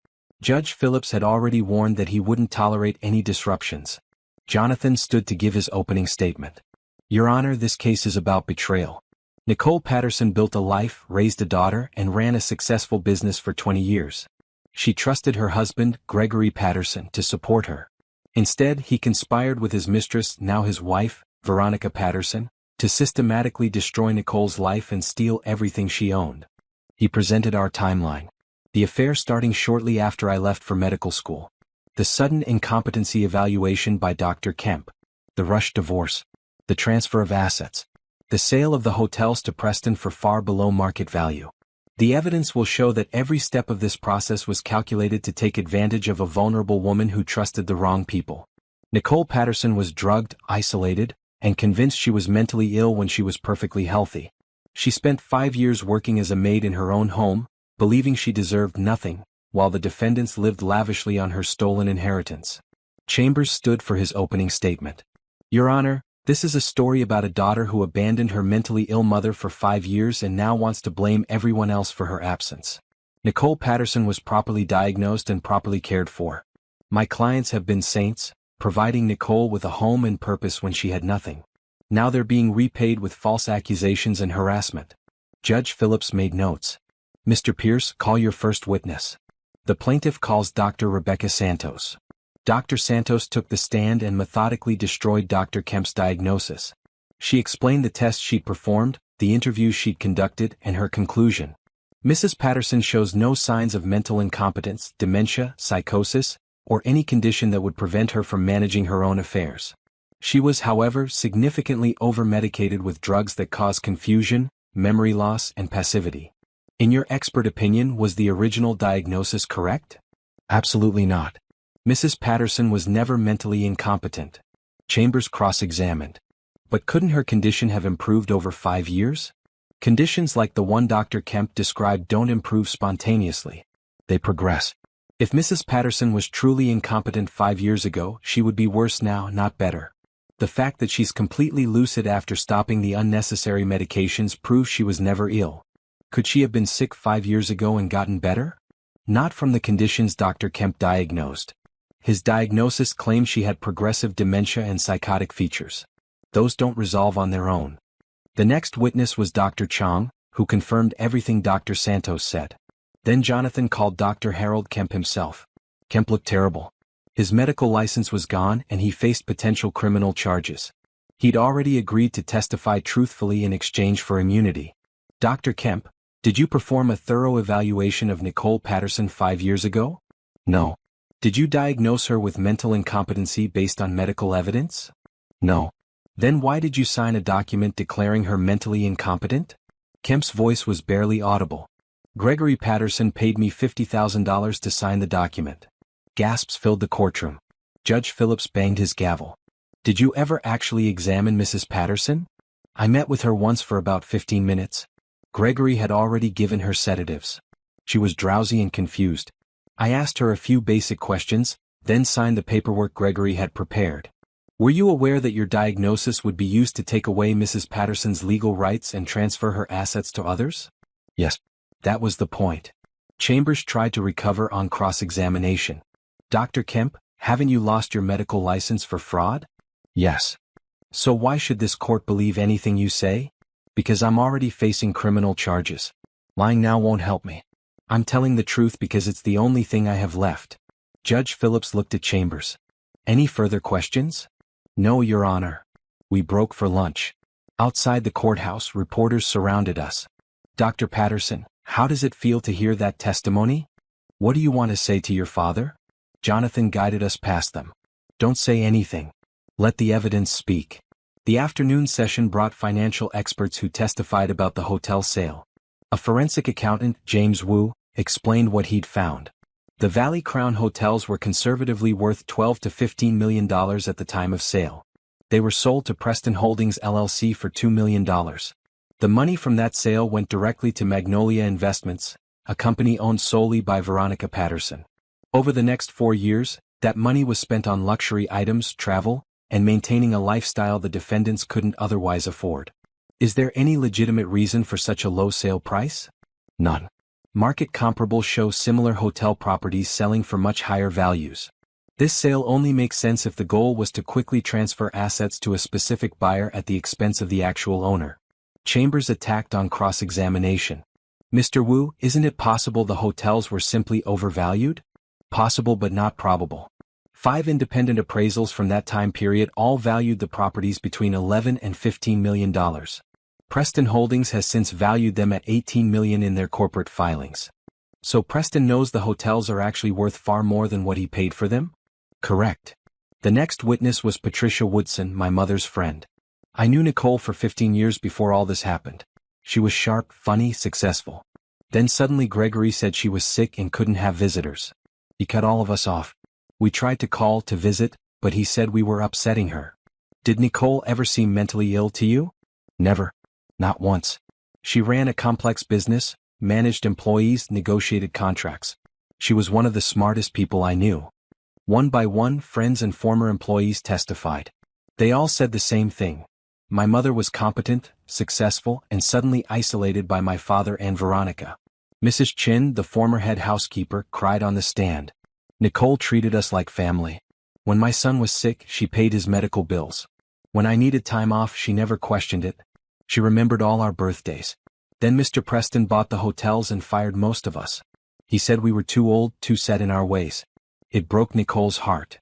Judge Phillips had already warned that he wouldn't tolerate any disruptions. Jonathan stood to give his opening statement. Your Honor, this case is about betrayal. Nicole Patterson built a life, raised a daughter, and ran a successful business for 20 years. She trusted her husband, Gregory Patterson, to support her. Instead, he conspired with his mistress, now his wife, Veronica Patterson, to systematically destroy Nicole's life and steal everything she owned. He presented our timeline. The affair starting shortly after I left for medical school. The sudden incompetency evaluation by Dr. Kemp. The rushed divorce. The transfer of assets. The sale of the hotels to Preston for far below market value. The evidence will show that every step of this process was calculated to take advantage of a vulnerable woman who trusted the wrong people. Nicole Patterson was drugged, isolated, and convinced she was mentally ill when she was perfectly healthy. She spent 5 years working as a maid in her own home, believing she deserved nothing, while the defendants lived lavishly on her stolen inheritance. Chambers stood for his opening statement. Your Honor, this is a story about a daughter who abandoned her mentally ill mother for 5 years and now wants to blame everyone else for her absence. Nicole Patterson was properly diagnosed and properly cared for. My clients have been saints, providing Nicole with a home and purpose when she had nothing. Now they're being repaid with false accusations and harassment. Judge Phillips made notes. Mr. Pierce, call your first witness. The plaintiff calls Dr. Rebecca Santos. Dr. Santos took the stand and methodically destroyed Dr. Kemp's diagnosis. She explained the tests she'd performed, the interviews she'd conducted, and her conclusion. Mrs. Patterson shows no signs of mental incompetence, dementia, psychosis, or any condition that would prevent her from managing her own affairs. She was, however, significantly over-medicated with drugs that cause confusion, memory loss, and passivity. In your expert opinion, was the original diagnosis correct? Absolutely not. Mrs. Patterson was never mentally incompetent. Chambers cross-examined. But couldn't her condition have improved over 5 years? Conditions like the one Dr. Kemp described don't improve spontaneously. They progress. If Mrs. Patterson was truly incompetent 5 years ago, she would be worse now, not better. The fact that she's completely lucid after stopping the unnecessary medications proves she was never ill. Could she have been sick 5 years ago and gotten better? Not from the conditions Dr. Kemp diagnosed. His diagnosis claimed she had progressive dementia and psychotic features. Those don't resolve on their own. The next witness was Dr. Chong, who confirmed everything Dr. Santos said. Then Jonathan called Dr. Harold Kemp himself. Kemp looked terrible. His medical license was gone and he faced potential criminal charges. He'd already agreed to testify truthfully in exchange for immunity. Dr. Kemp, did you perform a thorough evaluation of Nicole Patterson 5 years ago? No. Did you diagnose her with mental incompetency based on medical evidence? No. Then why did you sign a document declaring her mentally incompetent? Kemp's voice was barely audible. Gregory Patterson paid me $50,000 to sign the document. Gasps filled the courtroom. Judge Phillips banged his gavel. Did you ever actually examine Mrs. Patterson? I met with her once for about 15 minutes. Gregory had already given her sedatives. She was drowsy and confused. I asked her a few basic questions, then signed the paperwork Gregory had prepared. Were you aware that your diagnosis would be used to take away Mrs. Patterson's legal rights and transfer her assets to others? Yes. That was the point. Chambers tried to recover on cross-examination. Dr. Kemp, haven't you lost your medical license for fraud? Yes. So why should this court believe anything you say? Because I'm already facing criminal charges. Lying now won't help me. I'm telling the truth because it's the only thing I have left. Judge Phillips looked at Chambers. Any further questions? No, Your Honor. We broke for lunch. Outside the courthouse, reporters surrounded us. Dr. Patterson, how does it feel to hear that testimony? What do you want to say to your father? Jonathan guided us past them. Don't say anything. Let the evidence speak. The afternoon session brought financial experts who testified about the hotel sale. A forensic accountant, James Wu, explained what he'd found. The Valley Crown hotels were conservatively worth $12 to $15 million at the time of sale. They were sold to Preston Holdings LLC for $2 million. The money from that sale went directly to Magnolia Investments, a company owned solely by Veronica Patterson. Over the next 4 years, that money was spent on luxury items, travel, and maintaining a lifestyle the defendants couldn't otherwise afford. Is there any legitimate reason for such a low sale price? None. Market comparables show similar hotel properties selling for much higher values. This sale only makes sense if the goal was to quickly transfer assets to a specific buyer at the expense of the actual owner. Chambers attacked on cross-examination. Mr. Wu, isn't it possible the hotels were simply overvalued? Possible but not probable. 5 independent appraisals from that time period all valued the properties between $11 and $15 million. Preston Holdings has since valued them at $18 million in their corporate filings. So Preston knows the hotels are actually worth far more than what he paid for them? Correct. The next witness was Patricia Woodson, my mother's friend. I knew Nicole for 15 years before all this happened. She was sharp, funny, successful. Then suddenly Gregory said she was sick and couldn't have visitors. He cut all of us off. We tried to call to visit, but he said we were upsetting her. Did Nicole ever seem mentally ill to you? Never. Not once. She ran a complex business, managed employees, negotiated contracts. She was one of the smartest people I knew. One by one, friends and former employees testified. They all said the same thing. My mother was competent, successful, and suddenly isolated by my father and Veronica. Mrs. Chin, the former head housekeeper, cried on the stand. Nicole treated us like family. When my son was sick, she paid his medical bills. When I needed time off, she never questioned it. She remembered all our birthdays. Then Mr. Preston bought the hotels and fired most of us. He said we were too old, too set in our ways. It broke Nicole's heart.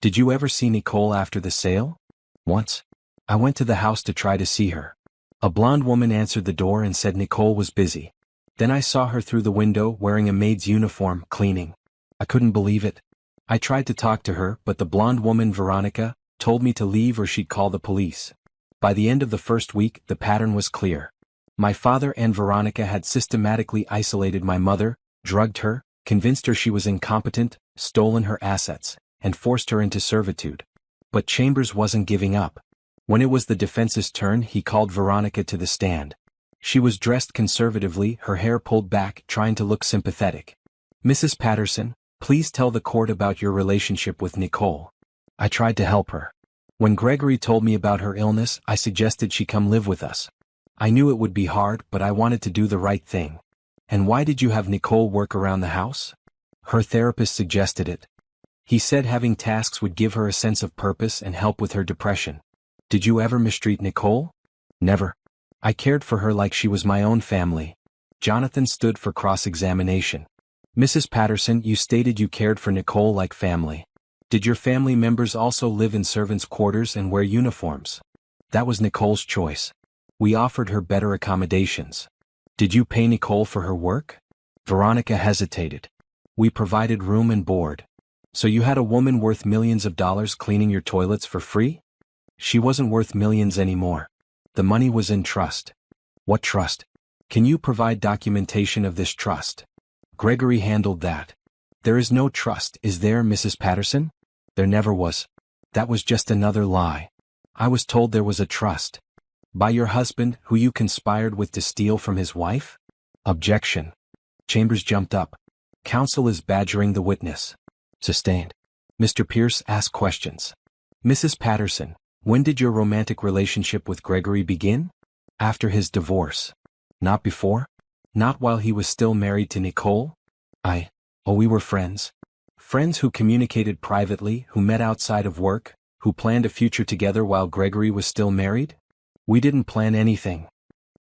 Did you ever see Nicole after the sale? Once. I went to the house to try to see her. A blonde woman answered the door and said Nicole was busy. Then I saw her through the window wearing a maid's uniform, cleaning. I couldn't believe it. I tried to talk to her, but the blonde woman, Veronica, told me to leave or she'd call the police. By the end of the first week, the pattern was clear. My father and Veronica had systematically isolated my mother, drugged her, convinced her she was incompetent, stolen her assets, and forced her into servitude. But Chambers wasn't giving up. When it was the defense's turn, he called Veronica to the stand. She was dressed conservatively, her hair pulled back, trying to look sympathetic. Mrs. Patterson, please tell the court about your relationship with Nicole. I tried to help her. When Gregory told me about her illness, I suggested she come live with us. I knew it would be hard, but I wanted to do the right thing. And why did you have Nicole work around the house? Her therapist suggested it. He said having tasks would give her a sense of purpose and help with her depression. Did you ever mistreat Nicole? Never. I cared for her like she was my own family. Jonathan stood for cross-examination. Mrs. Patterson, you stated you cared for Nicole like family. Did your family members also live in servants' quarters and wear uniforms? That was Nicole's choice. We offered her better accommodations. Did you pay Nicole for her work? Veronica hesitated. We provided room and board. So you had a woman worth millions of dollars cleaning your toilets for free? She wasn't worth millions anymore. The money was in trust. What trust? Can you provide documentation of this trust? Gregory handled that. There is no trust, is there, Mrs. Patterson? There never was. That was just another lie. I was told there was a trust. By your husband, who you conspired with to steal from his wife? Objection. Chambers jumped up. Counsel is badgering the witness. Sustained. Mr. Pierce, ask questions. Mrs. Patterson, when did your romantic relationship with Gregory begin? After his divorce. Not before? Not while he was still married to Nicole? We were friends. Friends who communicated privately, who met outside of work, who planned a future together while Gregory was still married? We didn't plan anything.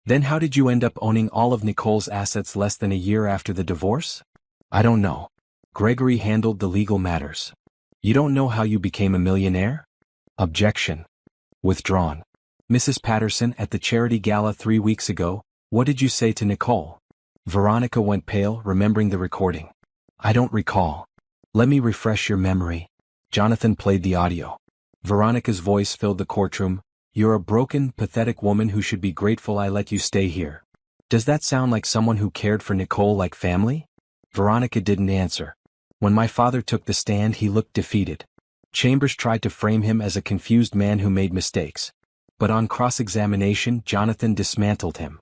Then how did you end up owning all of Nicole's assets less than a year after the divorce? I don't know. Gregory handled the legal matters. You don't know how you became a millionaire? Objection. Withdrawn. Mrs. Patterson, at the charity gala 3 weeks ago, what did you say to Nicole? Veronica went pale, remembering the recording. I don't recall. Let me refresh your memory. Jonathan played the audio. Veronica's voice filled the courtroom. You're a broken, pathetic woman who should be grateful I let you stay here. Does that sound like someone who cared for Nicole like family? Veronica didn't answer. When my father took the stand, he looked defeated. Chambers tried to frame him as a confused man who made mistakes. But on cross-examination, Jonathan dismantled him.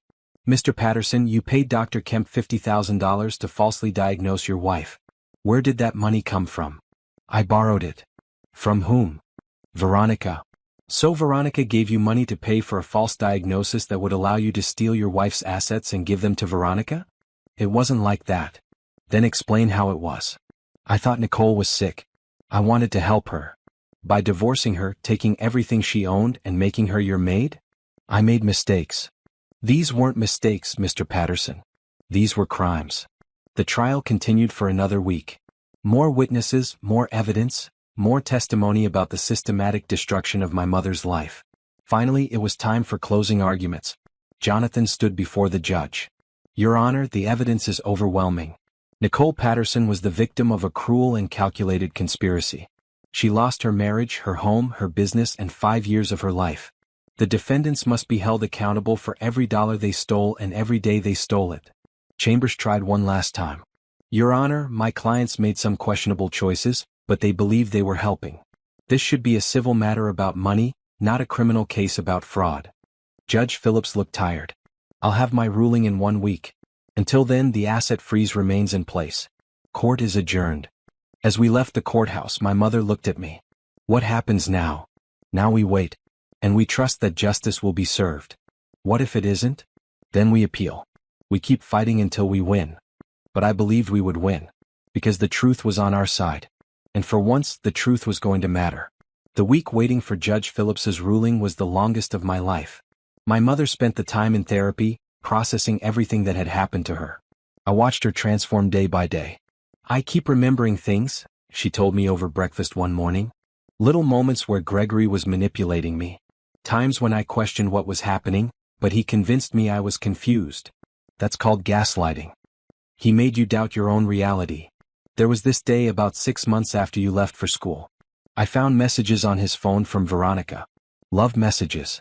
Mr. Patterson, you paid Dr. Kemp $50,000 to falsely diagnose your wife. Where did that money come from? I borrowed it. From whom? Veronica. So Veronica gave you money to pay for a false diagnosis that would allow you to steal your wife's assets and give them to Veronica? It wasn't like that. Then explain how it was. I thought Nicole was sick. I wanted to help her. By divorcing her, taking everything she owned and making her your maid? I made mistakes. These weren't mistakes, Mr. Patterson. These were crimes. The trial continued for another week. More witnesses, more evidence, more testimony about the systematic destruction of my mother's life. Finally, it was time for closing arguments. Jonathan stood before the judge. Your Honor, the evidence is overwhelming. Nicole Patterson was the victim of a cruel and calculated conspiracy. She lost her marriage, her home, her business, and 5 years of her life. The defendants must be held accountable for every dollar they stole and every day they stole it. Chambers tried one last time. Your Honor, my clients made some questionable choices, but they believed they were helping. This should be a civil matter about money, not a criminal case about fraud. Judge Phillips looked tired. I'll have my ruling in 1 week. Until then, the asset freeze remains in place. Court is adjourned. As we left the courthouse, my mother looked at me. What happens now? Now we wait. And we trust that justice will be served. What if it isn't? Then we appeal. We keep fighting until we win. But I believed we would win. Because the truth was on our side. And for once, the truth was going to matter. The week waiting for Judge Phillips's ruling was the longest of my life. My mother spent the time in therapy, processing everything that had happened to her. I watched her transform day by day. I keep remembering things, she told me over breakfast one morning. Little moments where Gregory was manipulating me. Times when I questioned what was happening, but he convinced me I was confused. That's called gaslighting. He made you doubt your own reality. There was this day about 6 months after you left for school. I found messages on his phone from Veronica. Love messages.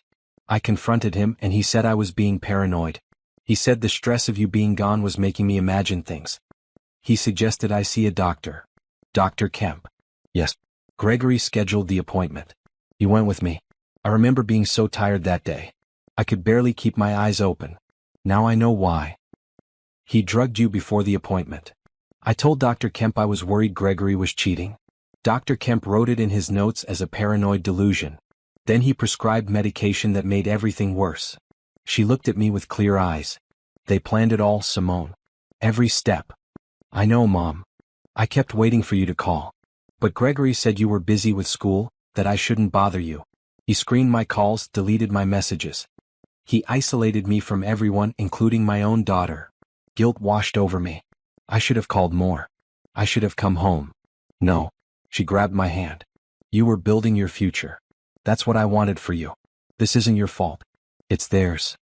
I confronted him and he said I was being paranoid. He said the stress of you being gone was making me imagine things. He suggested I see a doctor. Dr. Kemp. Yes. Gregory scheduled the appointment. He went with me. I remember being so tired that day. I could barely keep my eyes open. Now I know why. He drugged you before the appointment. I told Dr. Kemp I was worried Gregory was cheating. Dr. Kemp wrote it in his notes as a paranoid delusion. Then he prescribed medication that made everything worse. She looked at me with clear eyes. They planned it all, Simone. Every step. I know, Mom. I kept waiting for you to call. But Gregory said you were busy with school, that I shouldn't bother you. He screened my calls, deleted my messages. He isolated me from everyone, including my own daughter. Guilt washed over me. I should have called more. I should have come home. No. She grabbed my hand. You were building your future. That's what I wanted for you. This isn't your fault. It's theirs.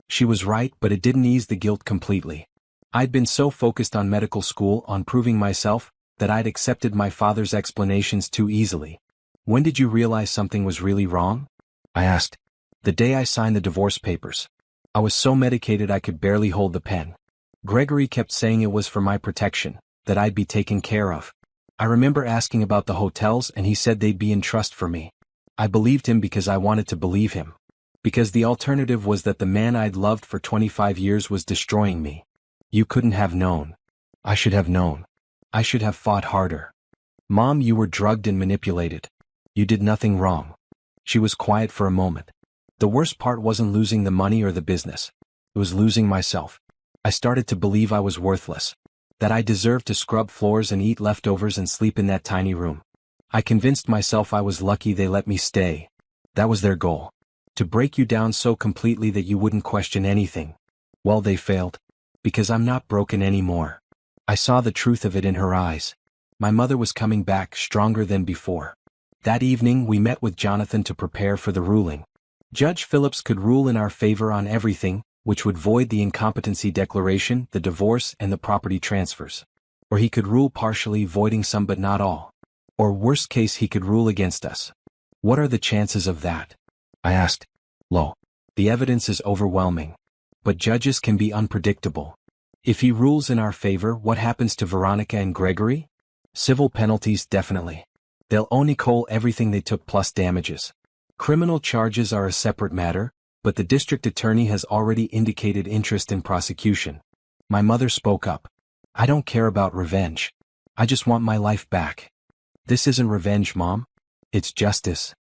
She was right, but it didn't ease the guilt completely. I'd been so focused on medical school, on proving myself, that I'd accepted my father's explanations too easily. When did you realize something was really wrong? I asked. The day I signed the divorce papers. I was so medicated I could barely hold the pen. Gregory kept saying it was for my protection, that I'd be taken care of. I remember asking about the hotels and he said they'd be in trust for me. I believed him because I wanted to believe him. Because the alternative was that the man I'd loved for 25 years was destroying me. You couldn't have known. I should have known. I should have fought harder. Mom, you were drugged and manipulated. You did nothing wrong. She was quiet for a moment. The worst part wasn't losing the money or the business. It was losing myself. I started to believe I was worthless. That I deserved to scrub floors and eat leftovers and sleep in that tiny room. I convinced myself I was lucky they let me stay. That was their goal. To break you down so completely that you wouldn't question anything. Well, they failed. Because I'm not broken anymore. I saw the truth of it in her eyes. My mother was coming back stronger than before. That evening we met with Jonathan to prepare for the ruling. Judge Phillips could rule in our favor on everything, which would void the incompetency declaration, the divorce, and the property transfers. Or he could rule partially, voiding some but not all. Or worst case, he could rule against us. What are the chances of that? I asked. Low. The evidence is overwhelming. But judges can be unpredictable. If he rules in our favor, what happens to Veronica and Gregory? Civil penalties, definitely. They'll owe Nicole everything they took plus damages. Criminal charges are a separate matter, but the district attorney has already indicated interest in prosecution. My mother spoke up. I don't care about revenge. I just want my life back. This isn't revenge, Mom. It's justice.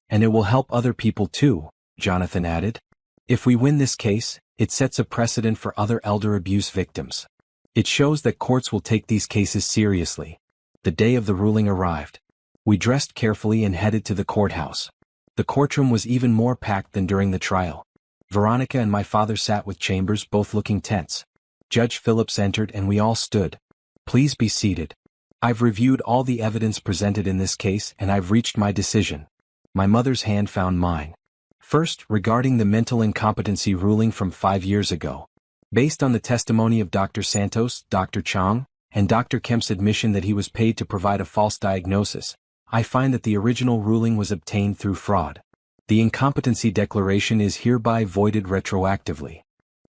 And it will help other people too, Jonathan added. If we win this case, it sets a precedent for other elder abuse victims. It shows that courts will take these cases seriously. The day of the ruling arrived. We dressed carefully and headed to the courthouse. The courtroom was even more packed than during the trial. Veronica and my father sat with Chambers both looking tense. Judge Phillips entered and we all stood. Please be seated. I've reviewed all the evidence presented in this case and I've reached my decision. My mother's hand found mine. First, regarding the mental incompetency ruling from 5 years ago. Based on the testimony of Dr. Santos, Dr. Chang, and Dr. Kemp's admission that he was paid to provide a false diagnosis, I find that the original ruling was obtained through fraud. The incompetency declaration is hereby voided retroactively.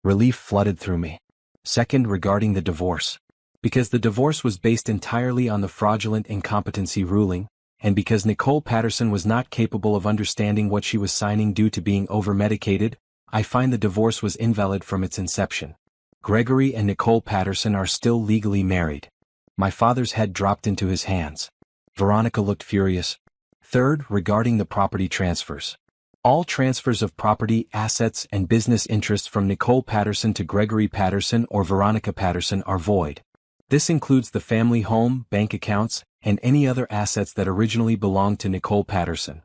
Relief flooded through me. Second, regarding the divorce. Because the divorce was based entirely on the fraudulent incompetency ruling, and because Nicole Patterson was not capable of understanding what she was signing due to being over-medicated, I find the divorce was invalid from its inception. Gregory and Nicole Patterson are still legally married. My father's head dropped into his hands. Veronica looked furious. Third, regarding the property transfers. All transfers of property, assets, and business interests from Nicole Patterson to Gregory Patterson or Veronica Patterson are void. This includes the family home, bank accounts, and any other assets that originally belonged to Nicole Patterson.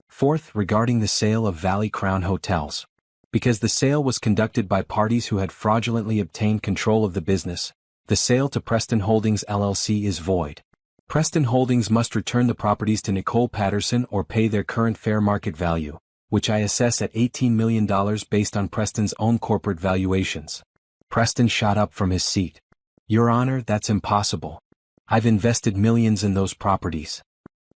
Fourth, regarding the sale of Valley Crown Hotels. Because the sale was conducted by parties who had fraudulently obtained control of the business, the sale to Preston Holdings LLC is void. Preston Holdings must return the properties to Nicole Patterson or pay their current fair market value, which I assess at $18 million based on Preston's own corporate valuations. Preston shot up from his seat. Your Honor, that's impossible. I've invested millions in those properties.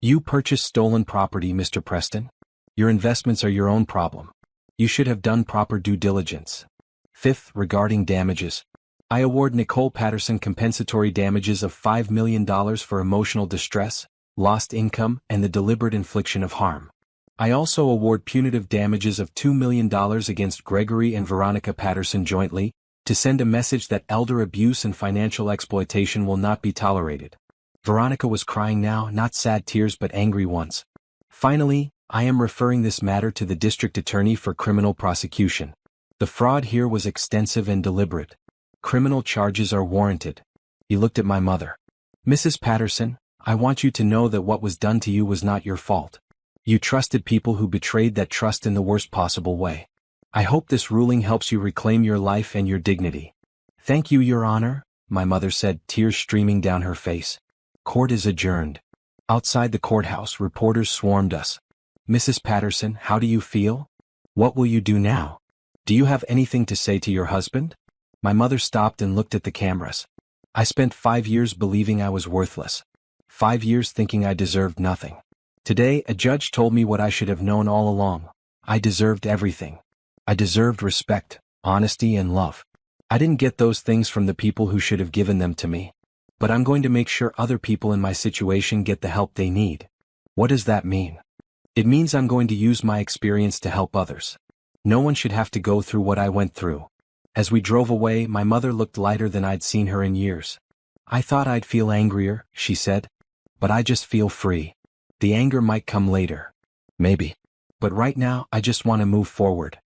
You purchased stolen property, Mr. Preston. Your investments are your own problem. You should have done proper due diligence. Fifth, regarding damages. I award Nicole Patterson compensatory damages of $5 million for emotional distress, lost income, and the deliberate infliction of harm. I also award punitive damages of $2 million against Gregory and Veronica Patterson jointly, to send a message that elder abuse and financial exploitation will not be tolerated. Veronica was crying now, not sad tears but angry ones. Finally, I am referring this matter to the district attorney for criminal prosecution. The fraud here was extensive and deliberate. Criminal charges are warranted. He looked at my mother. Mrs. Patterson, I want you to know that what was done to you was not your fault. You trusted people who betrayed that trust in the worst possible way. I hope this ruling helps you reclaim your life and your dignity. Thank you, Your Honor, my mother said, tears streaming down her face. Court is adjourned. Outside the courthouse, reporters swarmed us. Mrs. Patterson, how do you feel? What will you do now? Do you have anything to say to your husband? My mother stopped and looked at the cameras. I spent 5 years believing I was worthless. 5 years thinking I deserved nothing. Today, a judge told me what I should have known all along. I deserved everything. I deserved respect, honesty, and love. I didn't get those things from the people who should have given them to me. But I'm going to make sure other people in my situation get the help they need. What does that mean? It means I'm going to use my experience to help others. No one should have to go through what I went through. As we drove away, my mother looked lighter than I'd seen her in years. I thought I'd feel angrier, she said. But I just feel free. The anger might come later. Maybe. But right now, I just want to move forward.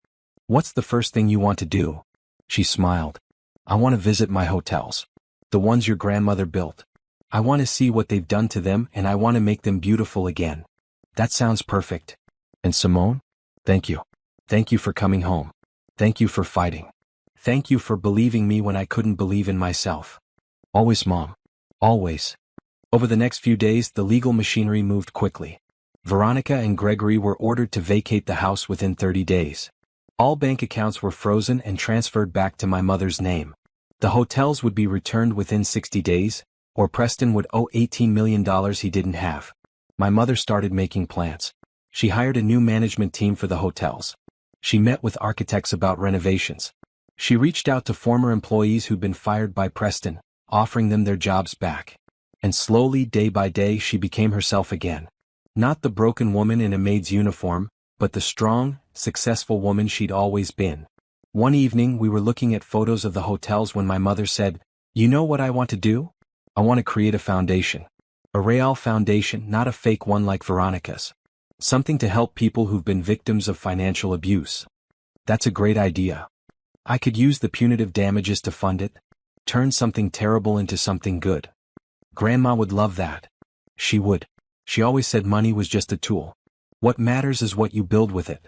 What's the first thing you want to do? She smiled. I want to visit my hotels. The ones your grandmother built. I want to see what they've done to them and I want to make them beautiful again. That sounds perfect. And Simone? Thank you. Thank you for coming home. Thank you for fighting. Thank you for believing me when I couldn't believe in myself. Always, Mom. Always. Over the next few days, the legal machinery moved quickly. Veronica and Gregory were ordered to vacate the house within 30 days. All bank accounts were frozen and transferred back to my mother's name. The hotels would be returned within 60 days, or Preston would owe $18 million he didn't have. My mother started making plans. She hired a new management team for the hotels. She met with architects about renovations. She reached out to former employees who'd been fired by Preston, offering them their jobs back. And slowly, day by day, she became herself again. Not the broken woman in a maid's uniform, but the strong, successful woman she'd always been. One evening, we were looking at photos of the hotels when my mother said, "You know what I want to do? I want to create a foundation. A real foundation, not a fake one like Veronica's. Something to help people who've been victims of financial abuse." That's a great idea. I could use the punitive damages to fund it. Turn something terrible into something good. Grandma would love that. She would. She always said money was just a tool. What matters is what you build with it.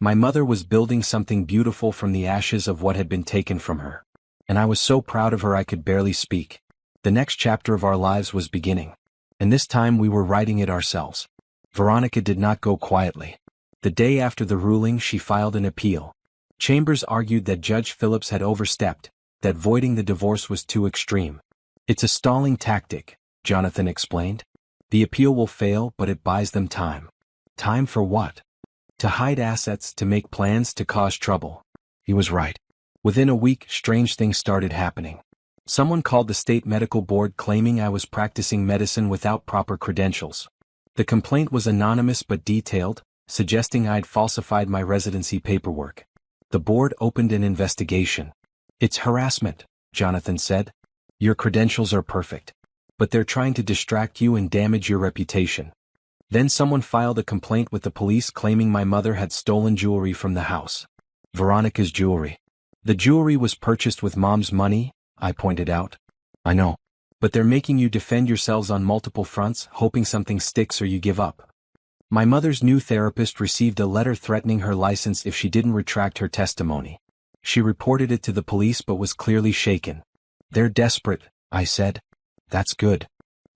My mother was building something beautiful from the ashes of what had been taken from her. And I was so proud of her I could barely speak. The next chapter of our lives was beginning. And this time we were writing it ourselves. Veronica did not go quietly. The day after the ruling she filed an appeal. Chambers argued that Judge Phillips had overstepped, that voiding the divorce was too extreme. It's a stalling tactic, Jonathan explained. The appeal will fail, but it buys them time. Time for what? To hide assets, to make plans, to cause trouble. He was right. Within a week, strange things started happening. Someone called the state medical board claiming I was practicing medicine without proper credentials. The complaint was anonymous but detailed, suggesting I'd falsified my residency paperwork. The board opened an investigation. It's harassment, Jonathan said. Your credentials are perfect. But they're trying to distract you and damage your reputation. Then someone filed a complaint with the police claiming my mother had stolen jewelry from the house. Veronica's jewelry. The jewelry was purchased with Mom's money, I pointed out. I know. But they're making you defend yourselves on multiple fronts, hoping something sticks or you give up. My mother's new therapist received a letter threatening her license if she didn't retract her testimony. She reported it to the police but was clearly shaken. They're desperate, I said. That's good.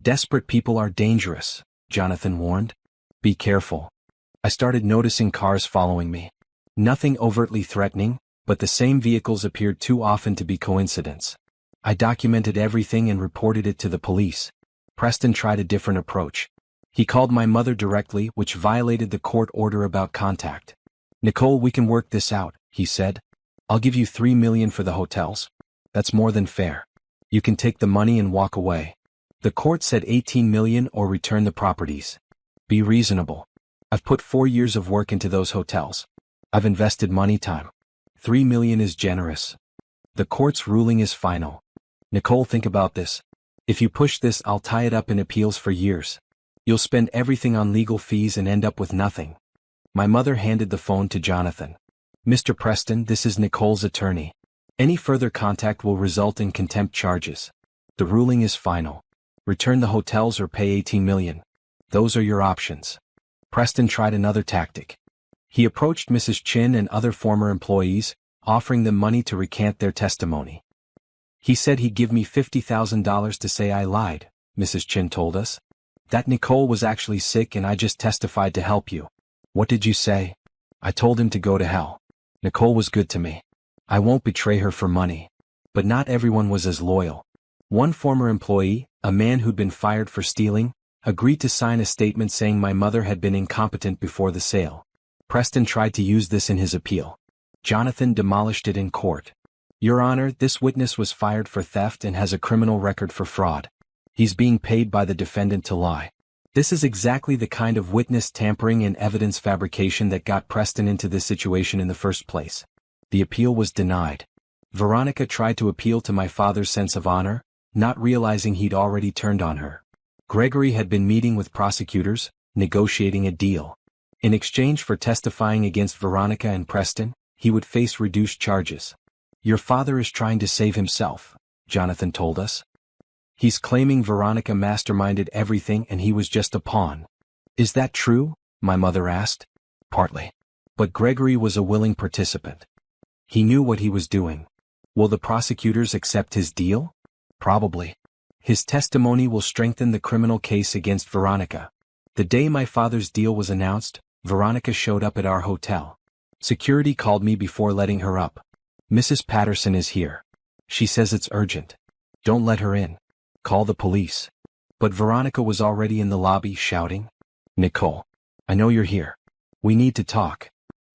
Desperate people are dangerous, Jonathan warned. Be careful. I started noticing cars following me. Nothing overtly threatening, but the same vehicles appeared too often to be coincidence. I documented everything and reported it to the police. Preston tried a different approach. He called my mother directly, which violated the court order about contact. Nicole, we can work this out, he said. I'll give you $3 million for the hotels. That's more than fair. You can take the money and walk away. The court said $18 million or return the properties. Be reasonable. I've put 4 years of work into those hotels. I've invested money time. $3 million is generous. The court's ruling is final. Nicole, think about this. If you push this, I'll tie it up in appeals for years. You'll spend everything on legal fees and end up with nothing. My mother handed the phone to Jonathan. Mr. Preston, this is Nicole's attorney. Any further contact will result in contempt charges. The ruling is final. Return the hotels or pay $18 million. Those are your options. Preston tried another tactic. He approached Mrs. Chin and other former employees, offering them money to recant their testimony. He said he'd give me $50,000 to say I lied, Mrs. Chin told us. That Nicole was actually sick and I just testified to help you. What did you say? I told him to go to hell. Nicole was good to me. I won't betray her for money. But not everyone was as loyal. One former employee, a man who'd been fired for stealing, agreed to sign a statement saying my mother had been incompetent before the sale. Preston tried to use this in his appeal. Jonathan demolished it in court. Your Honor, this witness was fired for theft and has a criminal record for fraud. He's being paid by the defendant to lie. This is exactly the kind of witness tampering and evidence fabrication that got Preston into this situation in the first place. The appeal was denied. Veronica tried to appeal to my father's sense of honor, not realizing he'd already turned on her. Gregory had been meeting with prosecutors, negotiating a deal. In exchange for testifying against Veronica and Preston, he would face reduced charges. Your father is trying to save himself, Jonathan told us. He's claiming Veronica masterminded everything and he was just a pawn. Is that true? My mother asked. Partly. But Gregory was a willing participant. He knew what he was doing. Will the prosecutors accept his deal? Probably. His testimony will strengthen the criminal case against Veronica. The day my father's deal was announced, Veronica showed up at our hotel. Security called me before letting her up. Mrs. Patterson is here. She says it's urgent. Don't let her in. Call the police. But Veronica was already in the lobby shouting, Nicole, I know you're here. We need to talk.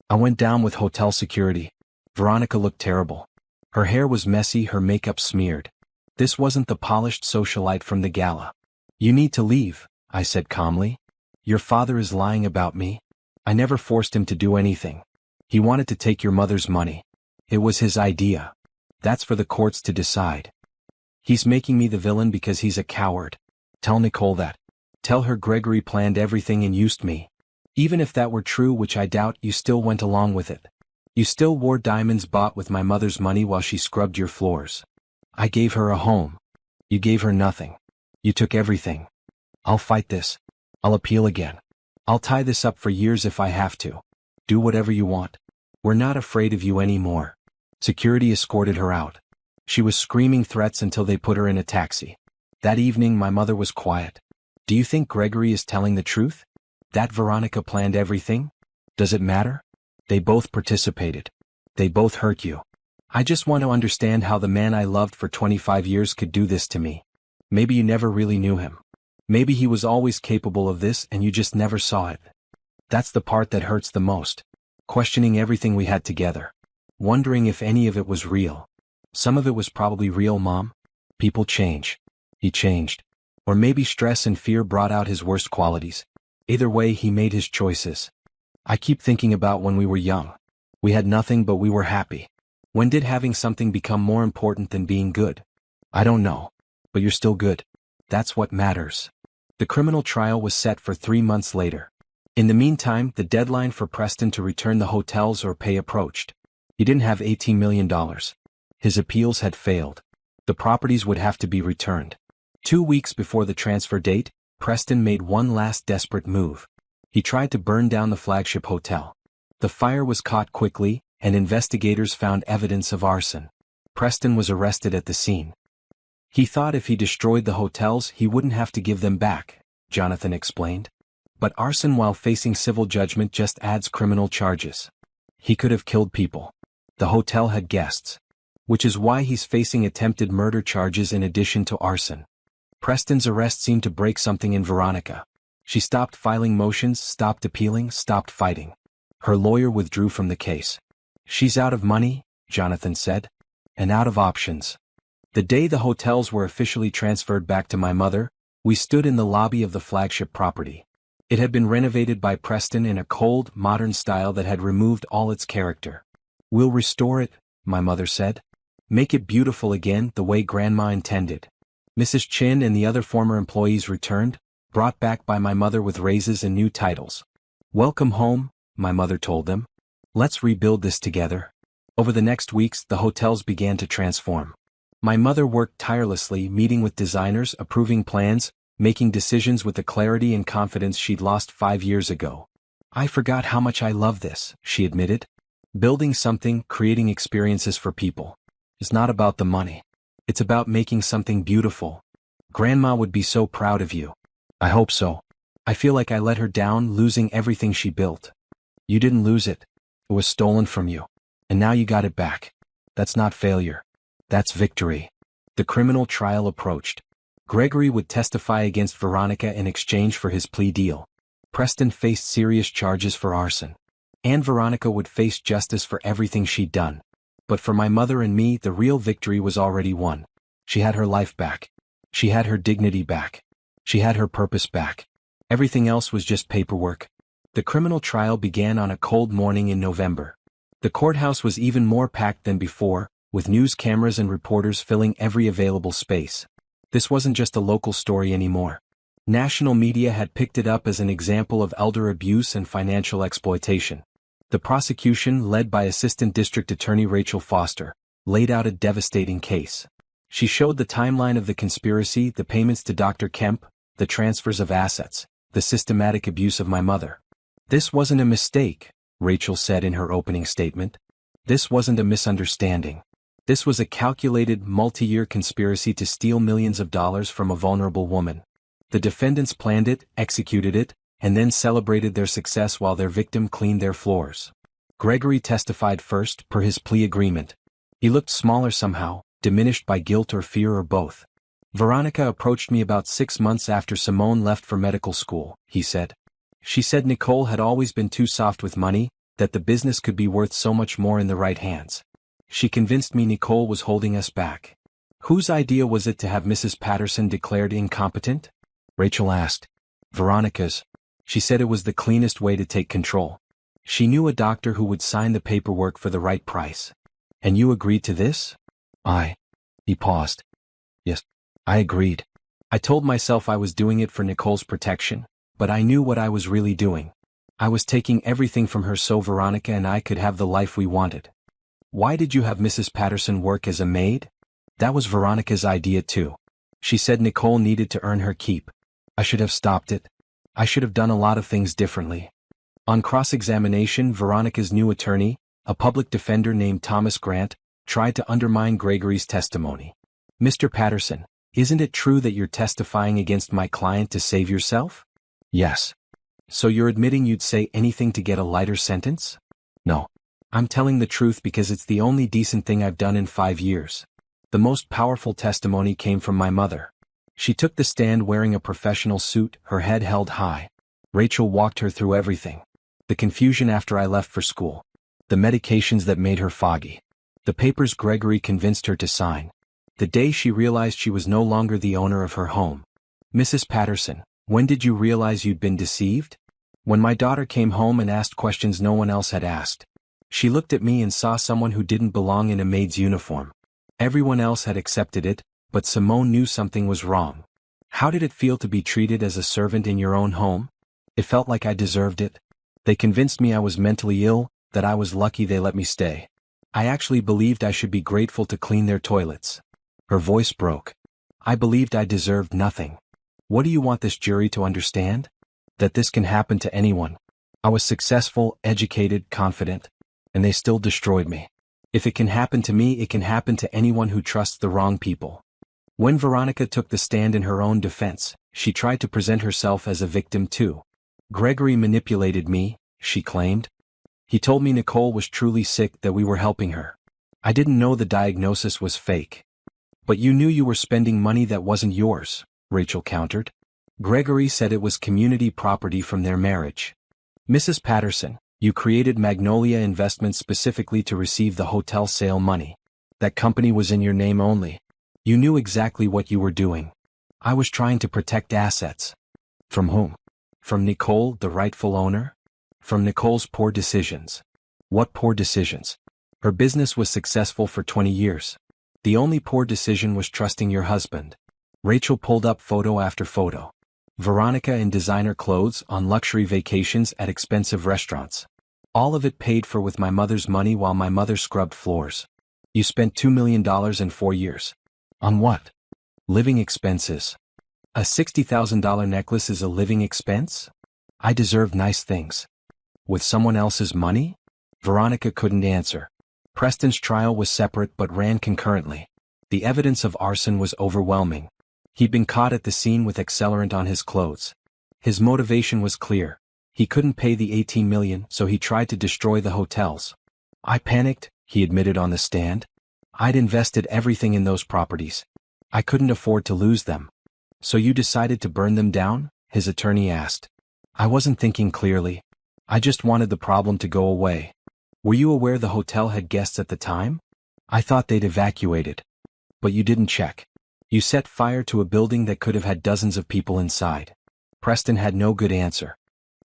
I went down with hotel security. Veronica looked terrible. Her hair was messy, her makeup smeared. This wasn't the polished socialite from the gala. You need to leave, I said calmly. Your father is lying about me. I never forced him to do anything. He wanted to take your mother's money. It was his idea. That's for the courts to decide. He's making me the villain because he's a coward. Tell Nicole that. Tell her Gregory planned everything and used me. Even if that were true, which I doubt, you still went along with it. You still wore diamonds bought with my mother's money while she scrubbed your floors. I gave her a home. You gave her nothing. You took everything. I'll fight this. I'll appeal again. I'll tie this up for years if I have to. Do whatever you want. We're not afraid of you anymore. Security escorted her out. She was screaming threats until they put her in a taxi. That evening my mother was quiet. Do you think Gregory is telling the truth? That Veronica planned everything? Does it matter? They both participated. They both hurt you. I just want to understand how the man I loved for 25 years could do this to me. Maybe you never really knew him. Maybe he was always capable of this and you just never saw it. That's the part that hurts the most. Questioning everything we had together. Wondering if any of it was real. Some of it was probably real, Mom. People change. He changed. Or maybe stress and fear brought out his worst qualities. Either way, he made his choices. I keep thinking about when we were young. We had nothing but we were happy. When did having something become more important than being good? I don't know. But you're still good. That's what matters. The criminal trial was set for 3 months later. In the meantime, the deadline for Preston to return the hotels or pay approached. He didn't have $18 million. His appeals had failed. The properties would have to be returned. 2 weeks before the transfer date, Preston made one last desperate move. He tried to burn down the flagship hotel. The fire was caught quickly, and investigators found evidence of arson. Preston was arrested at the scene. He thought if he destroyed the hotels he wouldn't have to give them back, Jonathan explained. But arson while facing civil judgment just adds criminal charges. He could have killed people. The hotel had guests. Which is why he's facing attempted murder charges in addition to arson. Preston's arrest seemed to break something in Veronica. She stopped filing motions, stopped appealing, stopped fighting. Her lawyer withdrew from the case. She's out of money, Jonathan said. And out of options. The day the hotels were officially transferred back to my mother, we stood in the lobby of the flagship property. It had been renovated by Preston in a cold, modern style that had removed all its character. We'll restore it, my mother said. Make it beautiful again the way Grandma intended. Mrs. Chin and the other former employees returned, brought back by my mother with raises and new titles. Welcome home, my mother told them. Let's rebuild this together. Over the next weeks, the hotels began to transform. My mother worked tirelessly, meeting with designers, approving plans, making decisions with the clarity and confidence she'd lost 5 years ago. I forgot how much I love this, she admitted. Building something, creating experiences for people. It's not about the money. It's about making something beautiful. Grandma would be so proud of you. I hope so. I feel like I let her down, losing everything she built. You didn't lose it. It was stolen from you. And now you got it back. That's not failure. That's victory. The criminal trial approached. Gregory would testify against Veronica in exchange for his plea deal. Preston faced serious charges for arson. And Veronica would face justice for everything she'd done. But for my mother and me, the real victory was already won. She had her life back. She had her dignity back. She had her purpose back. Everything else was just paperwork. The criminal trial began on a cold morning in November. The courthouse was even more packed than before, with news cameras and reporters filling every available space. This wasn't just a local story anymore. National media had picked it up as an example of elder abuse and financial exploitation. The prosecution, led by Assistant District Attorney Rachel Foster, laid out a devastating case. She showed the timeline of the conspiracy, the payments to Dr. Kemp, the transfers of assets, the systematic abuse of my mother. This wasn't a mistake, Rachel said in her opening statement. This wasn't a misunderstanding. This was a calculated, multi-year conspiracy to steal millions of dollars from a vulnerable woman. The defendants planned it, executed it, and then celebrated their success while their victim cleaned their floors. Gregory testified first, per his plea agreement. He looked smaller somehow, diminished by guilt or fear or both. Veronica approached me about 6 months after Simone left for medical school, he said. She said Nicole had always been too soft with money, that the business could be worth so much more in the right hands. She convinced me Nicole was holding us back. Whose idea was it to have Mrs. Patterson declared incompetent? Rachel asked. Veronica's. She said it was the cleanest way to take control. She knew a doctor who would sign the paperwork for the right price. And you agreed to this? He paused. Yes, I agreed. I told myself I was doing it for Nicole's protection, but I knew what I was really doing. I was taking everything from her so Veronica and I could have the life we wanted. Why did you have Mrs. Patterson work as a maid? That was Veronica's idea too. She said Nicole needed to earn her keep. I should have stopped it. I should have done a lot of things differently. On cross-examination, Veronica's new attorney, a public defender named Thomas Grant, tried to undermine Gregory's testimony. Mr. Patterson, isn't it true that you're testifying against my client to save yourself? Yes. So you're admitting you'd say anything to get a lighter sentence? No. I'm telling the truth because it's the only decent thing I've done in 5 years. The most powerful testimony came from my mother. She took the stand wearing a professional suit, her head held high. Rachel walked her through everything. The confusion after I left for school. The medications that made her foggy. The papers Gregory convinced her to sign. The day she realized she was no longer the owner of her home. Mrs. Patterson, when did you realize you'd been deceived? When my daughter came home and asked questions no one else had asked. She looked at me and saw someone who didn't belong in a maid's uniform. Everyone else had accepted it, but Simone knew something was wrong. How did it feel to be treated as a servant in your own home? It felt like I deserved it. They convinced me I was mentally ill, that I was lucky they let me stay. I actually believed I should be grateful to clean their toilets. Her voice broke. I believed I deserved nothing. What do you want this jury to understand? That this can happen to anyone. I was successful, educated, confident, and they still destroyed me. If it can happen to me, it can happen to anyone who trusts the wrong people. When Veronica took the stand in her own defense, she tried to present herself as a victim too. Gregory manipulated me, she claimed. He told me Nicole was truly sick, that we were helping her. I didn't know the diagnosis was fake. But you knew you were spending money that wasn't yours, Rachel countered. Gregory said it was community property from their marriage. Mrs. Patterson, you created Magnolia Investments specifically to receive the hotel sale money. That company was in your name only. You knew exactly what you were doing. I was trying to protect assets. From whom? From Nicole, the rightful owner? From Nicole's poor decisions. What poor decisions? Her business was successful for 20 years. The only poor decision was trusting your husband. Rachel pulled up photo after photo. Veronica in designer clothes on luxury vacations at expensive restaurants. All of it paid for with my mother's money while my mother scrubbed floors. You spent $2 million in 4 years. On what? Living expenses. A $60,000 necklace is a living expense? I deserve nice things. With someone else's money? Veronica couldn't answer. Preston's trial was separate but ran concurrently. The evidence of arson was overwhelming. He'd been caught at the scene with accelerant on his clothes. His motivation was clear. He couldn't pay the $18 million, so he tried to destroy the hotels. I panicked, he admitted on the stand. I'd invested everything in those properties. I couldn't afford to lose them. So you decided to burn them down? His attorney asked. I wasn't thinking clearly. I just wanted the problem to go away. Were you aware the hotel had guests at the time? I thought they'd evacuated. But you didn't check. You set fire to a building that could have had dozens of people inside. Preston had no good answer.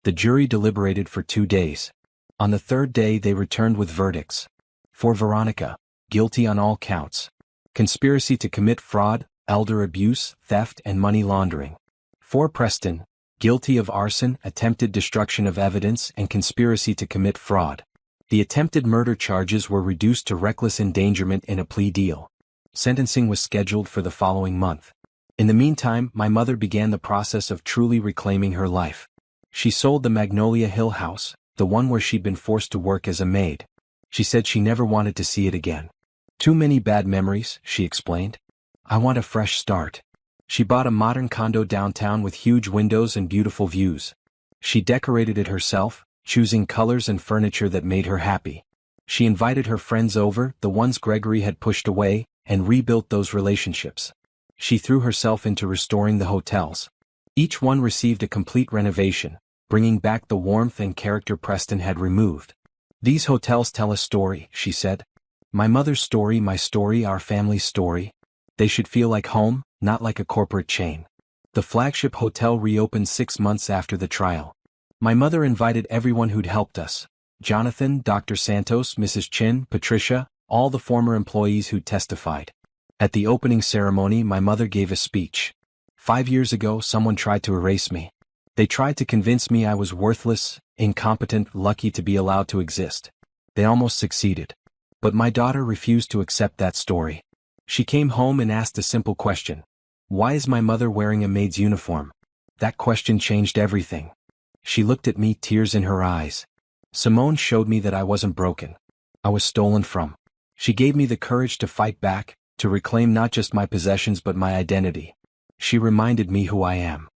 The jury deliberated for 2 days. On the third day they returned with verdicts. For Veronica, guilty on all counts. Conspiracy to commit fraud, elder abuse, theft and money laundering. For Preston, guilty of arson, attempted destruction of evidence and conspiracy to commit fraud. The attempted murder charges were reduced to reckless endangerment in a plea deal. Sentencing was scheduled for the following month. In the meantime, my mother began the process of truly reclaiming her life. She sold the Magnolia Hill house, the one where she'd been forced to work as a maid. She said she never wanted to see it again. Too many bad memories, she explained. I want a fresh start. She bought a modern condo downtown with huge windows and beautiful views. She decorated it herself, choosing colors and furniture that made her happy. She invited her friends over, the ones Gregory had pushed away, and rebuilt those relationships. She threw herself into restoring the hotels. Each one received a complete renovation, bringing back the warmth and character Preston had removed. These hotels tell a story, she said. My mother's story, my story, our family's story. They should feel like home, not like a corporate chain. The flagship hotel reopened 6 months after the trial. My mother invited everyone who'd helped us. Jonathan, Dr. Santos, Mrs. Chin, Patricia, all the former employees who testified. At the opening ceremony, my mother gave a speech. 5 years ago, someone tried to erase me. They tried to convince me I was worthless, incompetent, lucky to be allowed to exist. They almost succeeded. But my daughter refused to accept that story. She came home and asked a simple question. Why is my mother wearing a maid's uniform? That question changed everything. She looked at me, tears in her eyes. Simone showed me that I wasn't broken. I was stolen from. She gave me the courage to fight back, to reclaim not just my possessions but my identity. She reminded me who I am.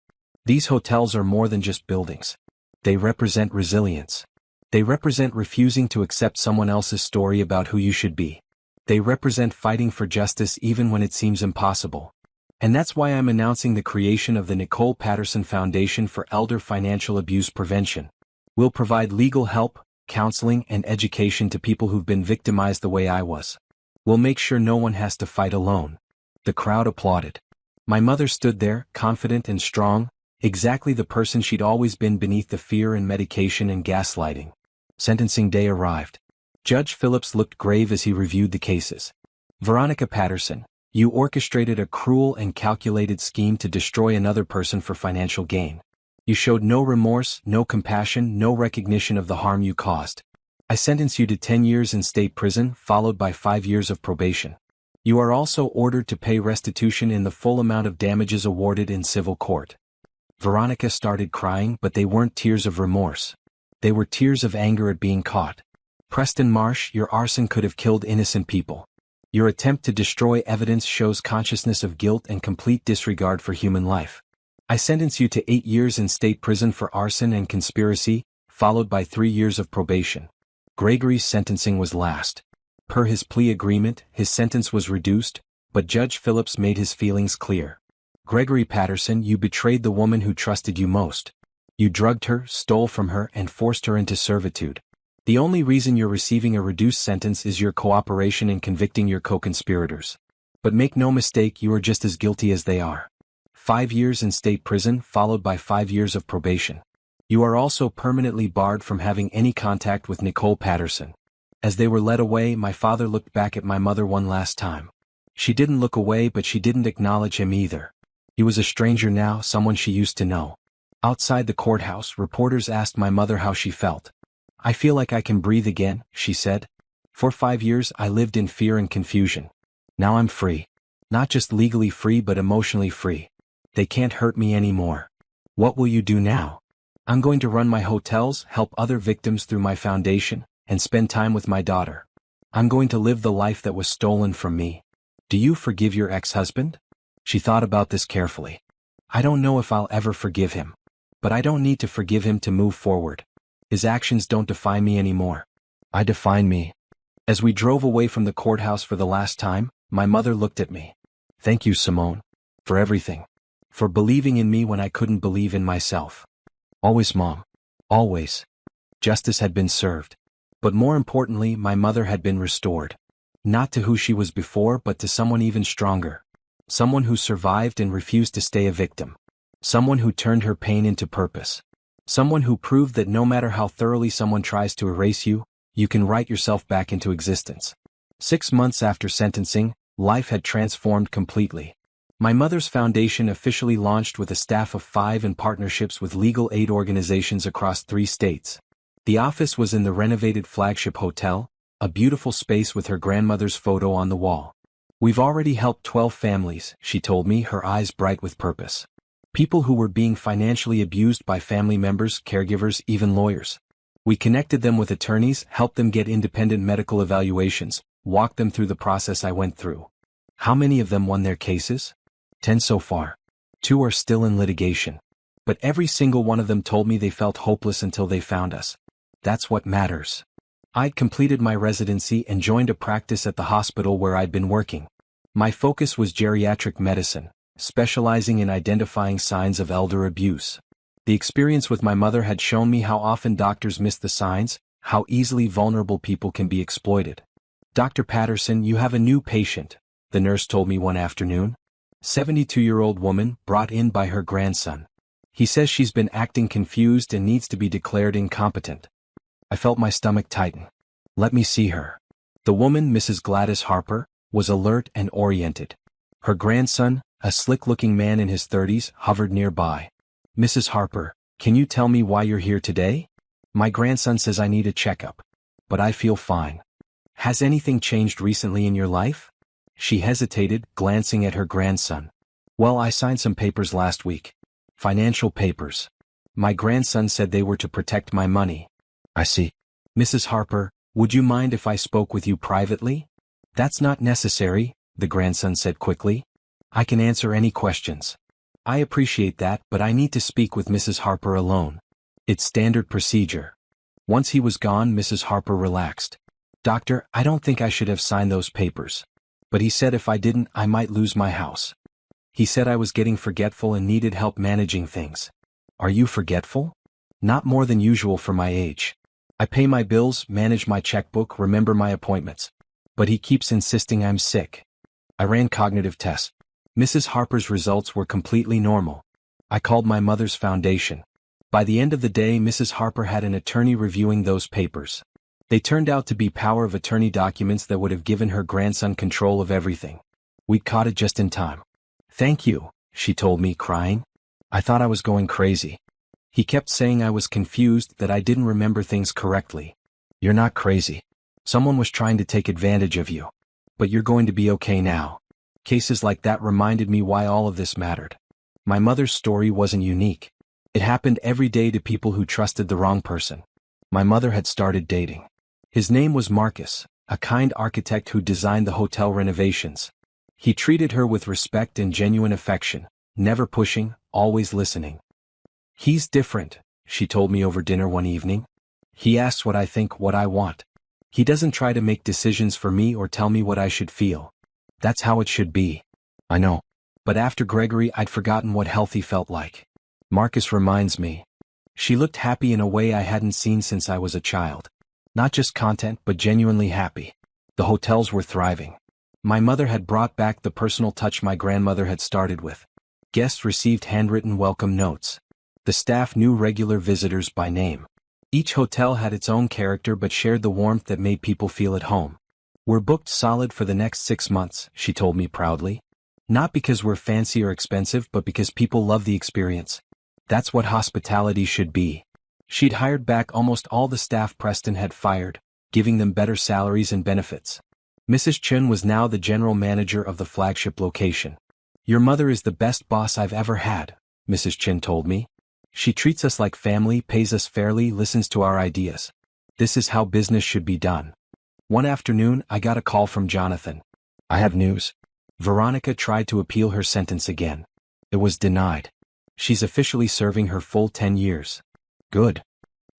These hotels are more than just buildings. They represent resilience. They represent refusing to accept someone else's story about who you should be. They represent fighting for justice even when it seems impossible. And that's why I'm announcing the creation of the Nicole Patterson Foundation for Elder Financial Abuse Prevention. We'll provide legal help, counseling, and education to people who've been victimized the way I was. We'll make sure no one has to fight alone. The crowd applauded. My mother stood there, confident and strong, exactly the person she'd always been beneath the fear and medication and gaslighting. Sentencing day arrived. Judge Phillips looked grave as he reviewed the cases. Veronica Patterson, you orchestrated a cruel and calculated scheme to destroy another person for financial gain. You showed no remorse, no compassion, no recognition of the harm you caused. I sentence you to 10 years in state prison, followed by 5 years of probation. You are also ordered to pay restitution in the full amount of damages awarded in civil court. Veronica started crying, but they weren't tears of remorse. They were tears of anger at being caught. Preston Marsh, your arson could have killed innocent people. Your attempt to destroy evidence shows consciousness of guilt and complete disregard for human life. I sentence you to 8 years in state prison for arson and conspiracy, followed by 3 years of probation. Gregory's sentencing was last. Per his plea agreement, his sentence was reduced, but Judge Phillips made his feelings clear. Gregory Patterson, you betrayed the woman who trusted you most. You drugged her, stole from her, and forced her into servitude. The only reason you're receiving a reduced sentence is your cooperation in convicting your co-conspirators. But make no mistake, you are just as guilty as they are. 5 years in state prison, followed by 5 years of probation. You are also permanently barred from having any contact with Nicole Patterson. As they were led away, my father looked back at my mother one last time. She didn't look away, but she didn't acknowledge him either. He was a stranger now, someone she used to know. Outside the courthouse, reporters asked my mother how she felt. I feel like I can breathe again, she said. For 5 years I lived in fear and confusion. Now I'm free. Not just legally free but emotionally free. They can't hurt me anymore. What will you do now? I'm going to run my hotels, help other victims through my foundation, and spend time with my daughter. I'm going to live the life that was stolen from me. Do you forgive your ex-husband? She thought about this carefully. I don't know if I'll ever forgive him. But I don't need to forgive him to move forward. His actions don't define me anymore. I define me. As we drove away from the courthouse for the last time, my mother looked at me. Thank you, Simone. For everything. For believing in me when I couldn't believe in myself. Always, Mom. Always. Justice had been served. But more importantly, my mother had been restored. Not to who she was before, but to someone even stronger. Someone who survived and refused to stay a victim. Someone who turned her pain into purpose. Someone who proved that no matter how thoroughly someone tries to erase you, you can write yourself back into existence. 6 months after sentencing, life had transformed completely. My mother's foundation officially launched with a staff of 5 and partnerships with legal aid organizations across 3 states. The office was in the renovated flagship hotel, a beautiful space with her grandmother's photo on the wall. We've already helped 12 families, she told me, her eyes bright with purpose. People who were being financially abused by family members, caregivers, even lawyers. We connected them with attorneys, helped them get independent medical evaluations, walked them through the process I went through. How many of them won their cases? 10 so far. 2 are still in litigation. But every single one of them told me they felt hopeless until they found us. That's what matters. I'd completed my residency and joined a practice at the hospital where I'd been working. My focus was geriatric medicine, specializing in identifying signs of elder abuse. The experience with my mother had shown me how often doctors miss the signs, how easily vulnerable people can be exploited. Dr. Patterson, you have a new patient, the nurse told me one afternoon. 72-year-old woman, brought in by her grandson. He says she's been acting confused and needs to be declared incompetent. I felt my stomach tighten. Let me see her. The woman, Mrs. Gladys Harper, was alert and oriented. Her grandson, a slick-looking man in his 30s, hovered nearby. Mrs. Harper, can you tell me why you're here today? My grandson says I need a checkup. But I feel fine. Has anything changed recently in your life? She hesitated, glancing at her grandson. Well, I signed some papers last week. Financial papers. My grandson said they were to protect my money. I see. Mrs. Harper, would you mind if I spoke with you privately? That's not necessary, the grandson said quickly. I can answer any questions. I appreciate that, but I need to speak with Mrs. Harper alone. It's standard procedure. Once he was gone, Mrs. Harper relaxed. Doctor, I don't think I should have signed those papers. But he said if I didn't, I might lose my house. He said I was getting forgetful and needed help managing things. Are you forgetful? Not more than usual for my age. I pay my bills, manage my checkbook, remember my appointments. But he keeps insisting I'm sick. I ran cognitive tests. Mrs. Harper's results were completely normal. I called my mother's foundation. By the end of the day, Mrs. Harper had an attorney reviewing those papers. They turned out to be power of attorney documents that would have given her grandson control of everything. We caught it just in time. Thank you, she told me, crying. I thought I was going crazy. He kept saying I was confused, that I didn't remember things correctly. You're not crazy. Someone was trying to take advantage of you. But you're going to be okay now. Cases like that reminded me why all of this mattered. My mother's story wasn't unique. It happened every day to people who trusted the wrong person. My mother had started dating. His name was Marcus, a kind architect who designed the hotel renovations. He treated her with respect and genuine affection, never pushing, always listening. He's different, she told me over dinner one evening. He asks what I think, what I want. He doesn't try to make decisions for me or tell me what I should feel. That's how it should be. I know. But after Gregory, I'd forgotten what healthy felt like. Marcus reminds me. She looked happy in a way I hadn't seen since I was a child. Not just content, but genuinely happy. The hotels were thriving. My mother had brought back the personal touch my grandmother had started with. Guests received handwritten welcome notes. The staff knew regular visitors by name. Each hotel had its own character but shared the warmth that made people feel at home. We're booked solid for the next 6 months, she told me proudly. Not because we're fancy or expensive, but because people love the experience. That's what hospitality should be. She'd hired back almost all the staff Preston had fired, giving them better salaries and benefits. Mrs. Chun was now the general manager of the flagship location. Your mother is the best boss I've ever had, Mrs. Chun told me. She treats us like family, pays us fairly, listens to our ideas. This is how business should be done. One afternoon, I got a call from Jonathan. I have news. Veronica tried to appeal her sentence again. It was denied. She's officially serving her full 10 years. Good.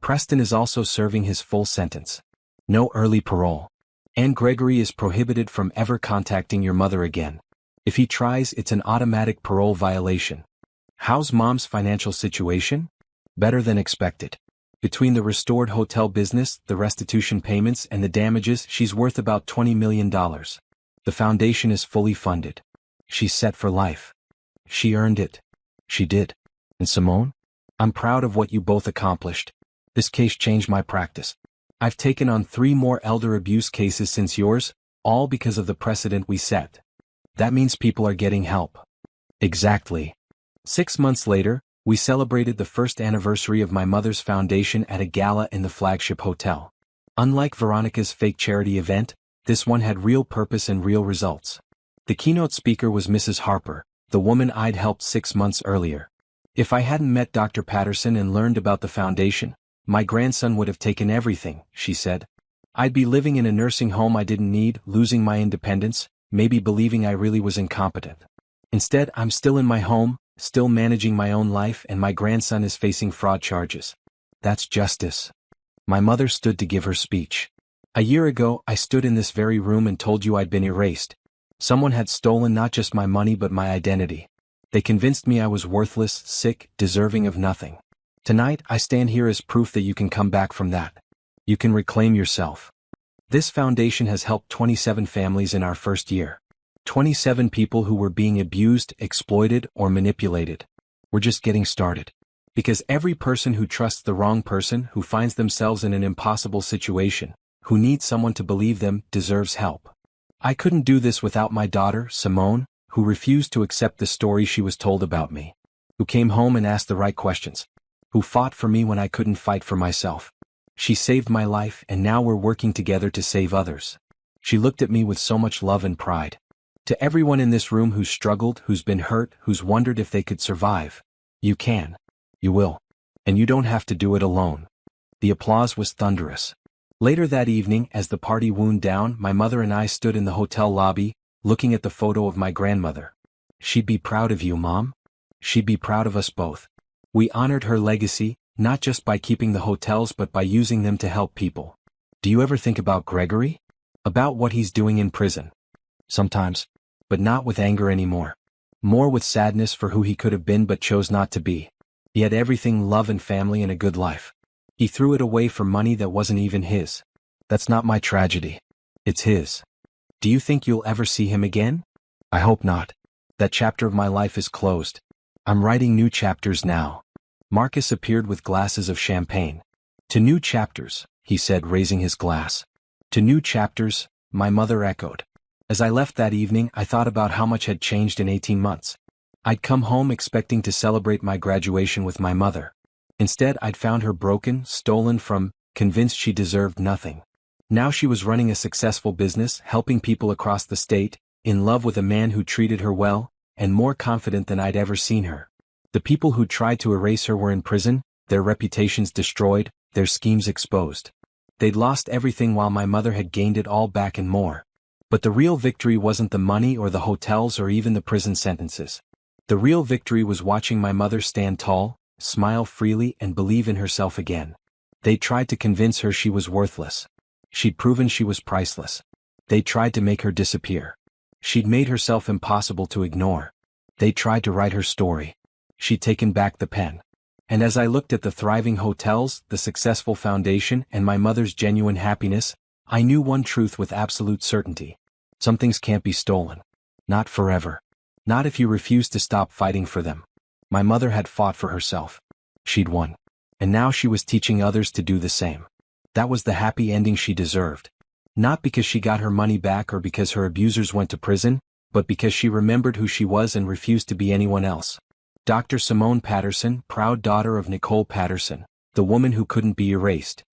Preston is also serving his full sentence. No early parole. And Gregory is prohibited from ever contacting your mother again. If he tries, it's an automatic parole violation. How's Mom's financial situation? Better than expected. Between the restored hotel business, the restitution payments, and the damages, she's worth about $20 million. The foundation is fully funded. She's set for life. She earned it. She did. And Simone? I'm proud of what you both accomplished. This case changed my practice. I've taken on 3 more elder abuse cases since yours, all because of the precedent we set. That means people are getting help. Exactly. 6 months later, we celebrated the first anniversary of my mother's foundation at a gala in the flagship hotel. Unlike Veronica's fake charity event, this one had real purpose and real results. The keynote speaker was Mrs. Harper, the woman I'd helped 6 months earlier. If I hadn't met Dr. Patterson and learned about the foundation, my grandson would have taken everything, she said. I'd be living in a nursing home I didn't need, losing my independence, maybe believing I really was incompetent. Instead, I'm still in my home, still managing my own life, and my grandson is facing fraud charges. That's justice. My mother stood to give her speech. A year ago, I stood in this very room and told you I'd been erased. Someone had stolen not just my money but my identity. They convinced me I was worthless, sick, deserving of nothing. Tonight, I stand here as proof that you can come back from that. You can reclaim yourself. This foundation has helped 27 families in our first year. 27 people who were being abused, exploited, or manipulated. We're just getting started. Because every person who trusts the wrong person, who finds themselves in an impossible situation, who needs someone to believe them, deserves help. I couldn't do this without my daughter, Simone, who refused to accept the story she was told about me. Who came home and asked the right questions. Who fought for me when I couldn't fight for myself. She saved my life, and now we're working together to save others. She looked at me with so much love and pride. To everyone in this room who's struggled, who's been hurt, who's wondered if they could survive. You can. You will. And you don't have to do it alone. The applause was thunderous. Later that evening, as the party wound down, my mother and I stood in the hotel lobby, looking at the photo of my grandmother. She'd be proud of you, Mom. She'd be proud of us both. We honored her legacy, not just by keeping the hotels but by using them to help people. Do you ever think about Gregory? About what he's doing in prison? Sometimes. But not with anger anymore. More with sadness for who he could have been but chose not to be. He had everything: love and family and a good life. He threw it away for money that wasn't even his. That's not my tragedy. It's his. Do you think you'll ever see him again? I hope not. That chapter of my life is closed. I'm writing new chapters now. Marcus appeared with glasses of champagne. To new chapters, he said, raising his glass. To new chapters, my mother echoed. As I left that evening, I thought about how much had changed in 18 months. I'd come home expecting to celebrate my graduation with my mother. Instead, I'd found her broken, stolen from, convinced she deserved nothing. Now she was running a successful business, helping people across the state, in love with a man who treated her well, and more confident than I'd ever seen her. The people who tried to erase her were in prison, their reputations destroyed, their schemes exposed. They'd lost everything while my mother had gained it all back and more. But the real victory wasn't the money or the hotels or even the prison sentences. The real victory was watching my mother stand tall, smile freely, and believe in herself again. They tried to convince her she was worthless. She'd proven she was priceless. They tried to make her disappear. She'd made herself impossible to ignore. They tried to write her story. She'd taken back the pen. And as I looked at the thriving hotels, the successful foundation, and my mother's genuine happiness, I knew one truth with absolute certainty. Some things can't be stolen. Not forever. Not if you refuse to stop fighting for them. My mother had fought for herself. She'd won. And now she was teaching others to do the same. That was the happy ending she deserved. Not because she got her money back or because her abusers went to prison, but because she remembered who she was and refused to be anyone else. Dr. Simone Patterson, proud daughter of Nicole Patterson, the woman who couldn't be erased.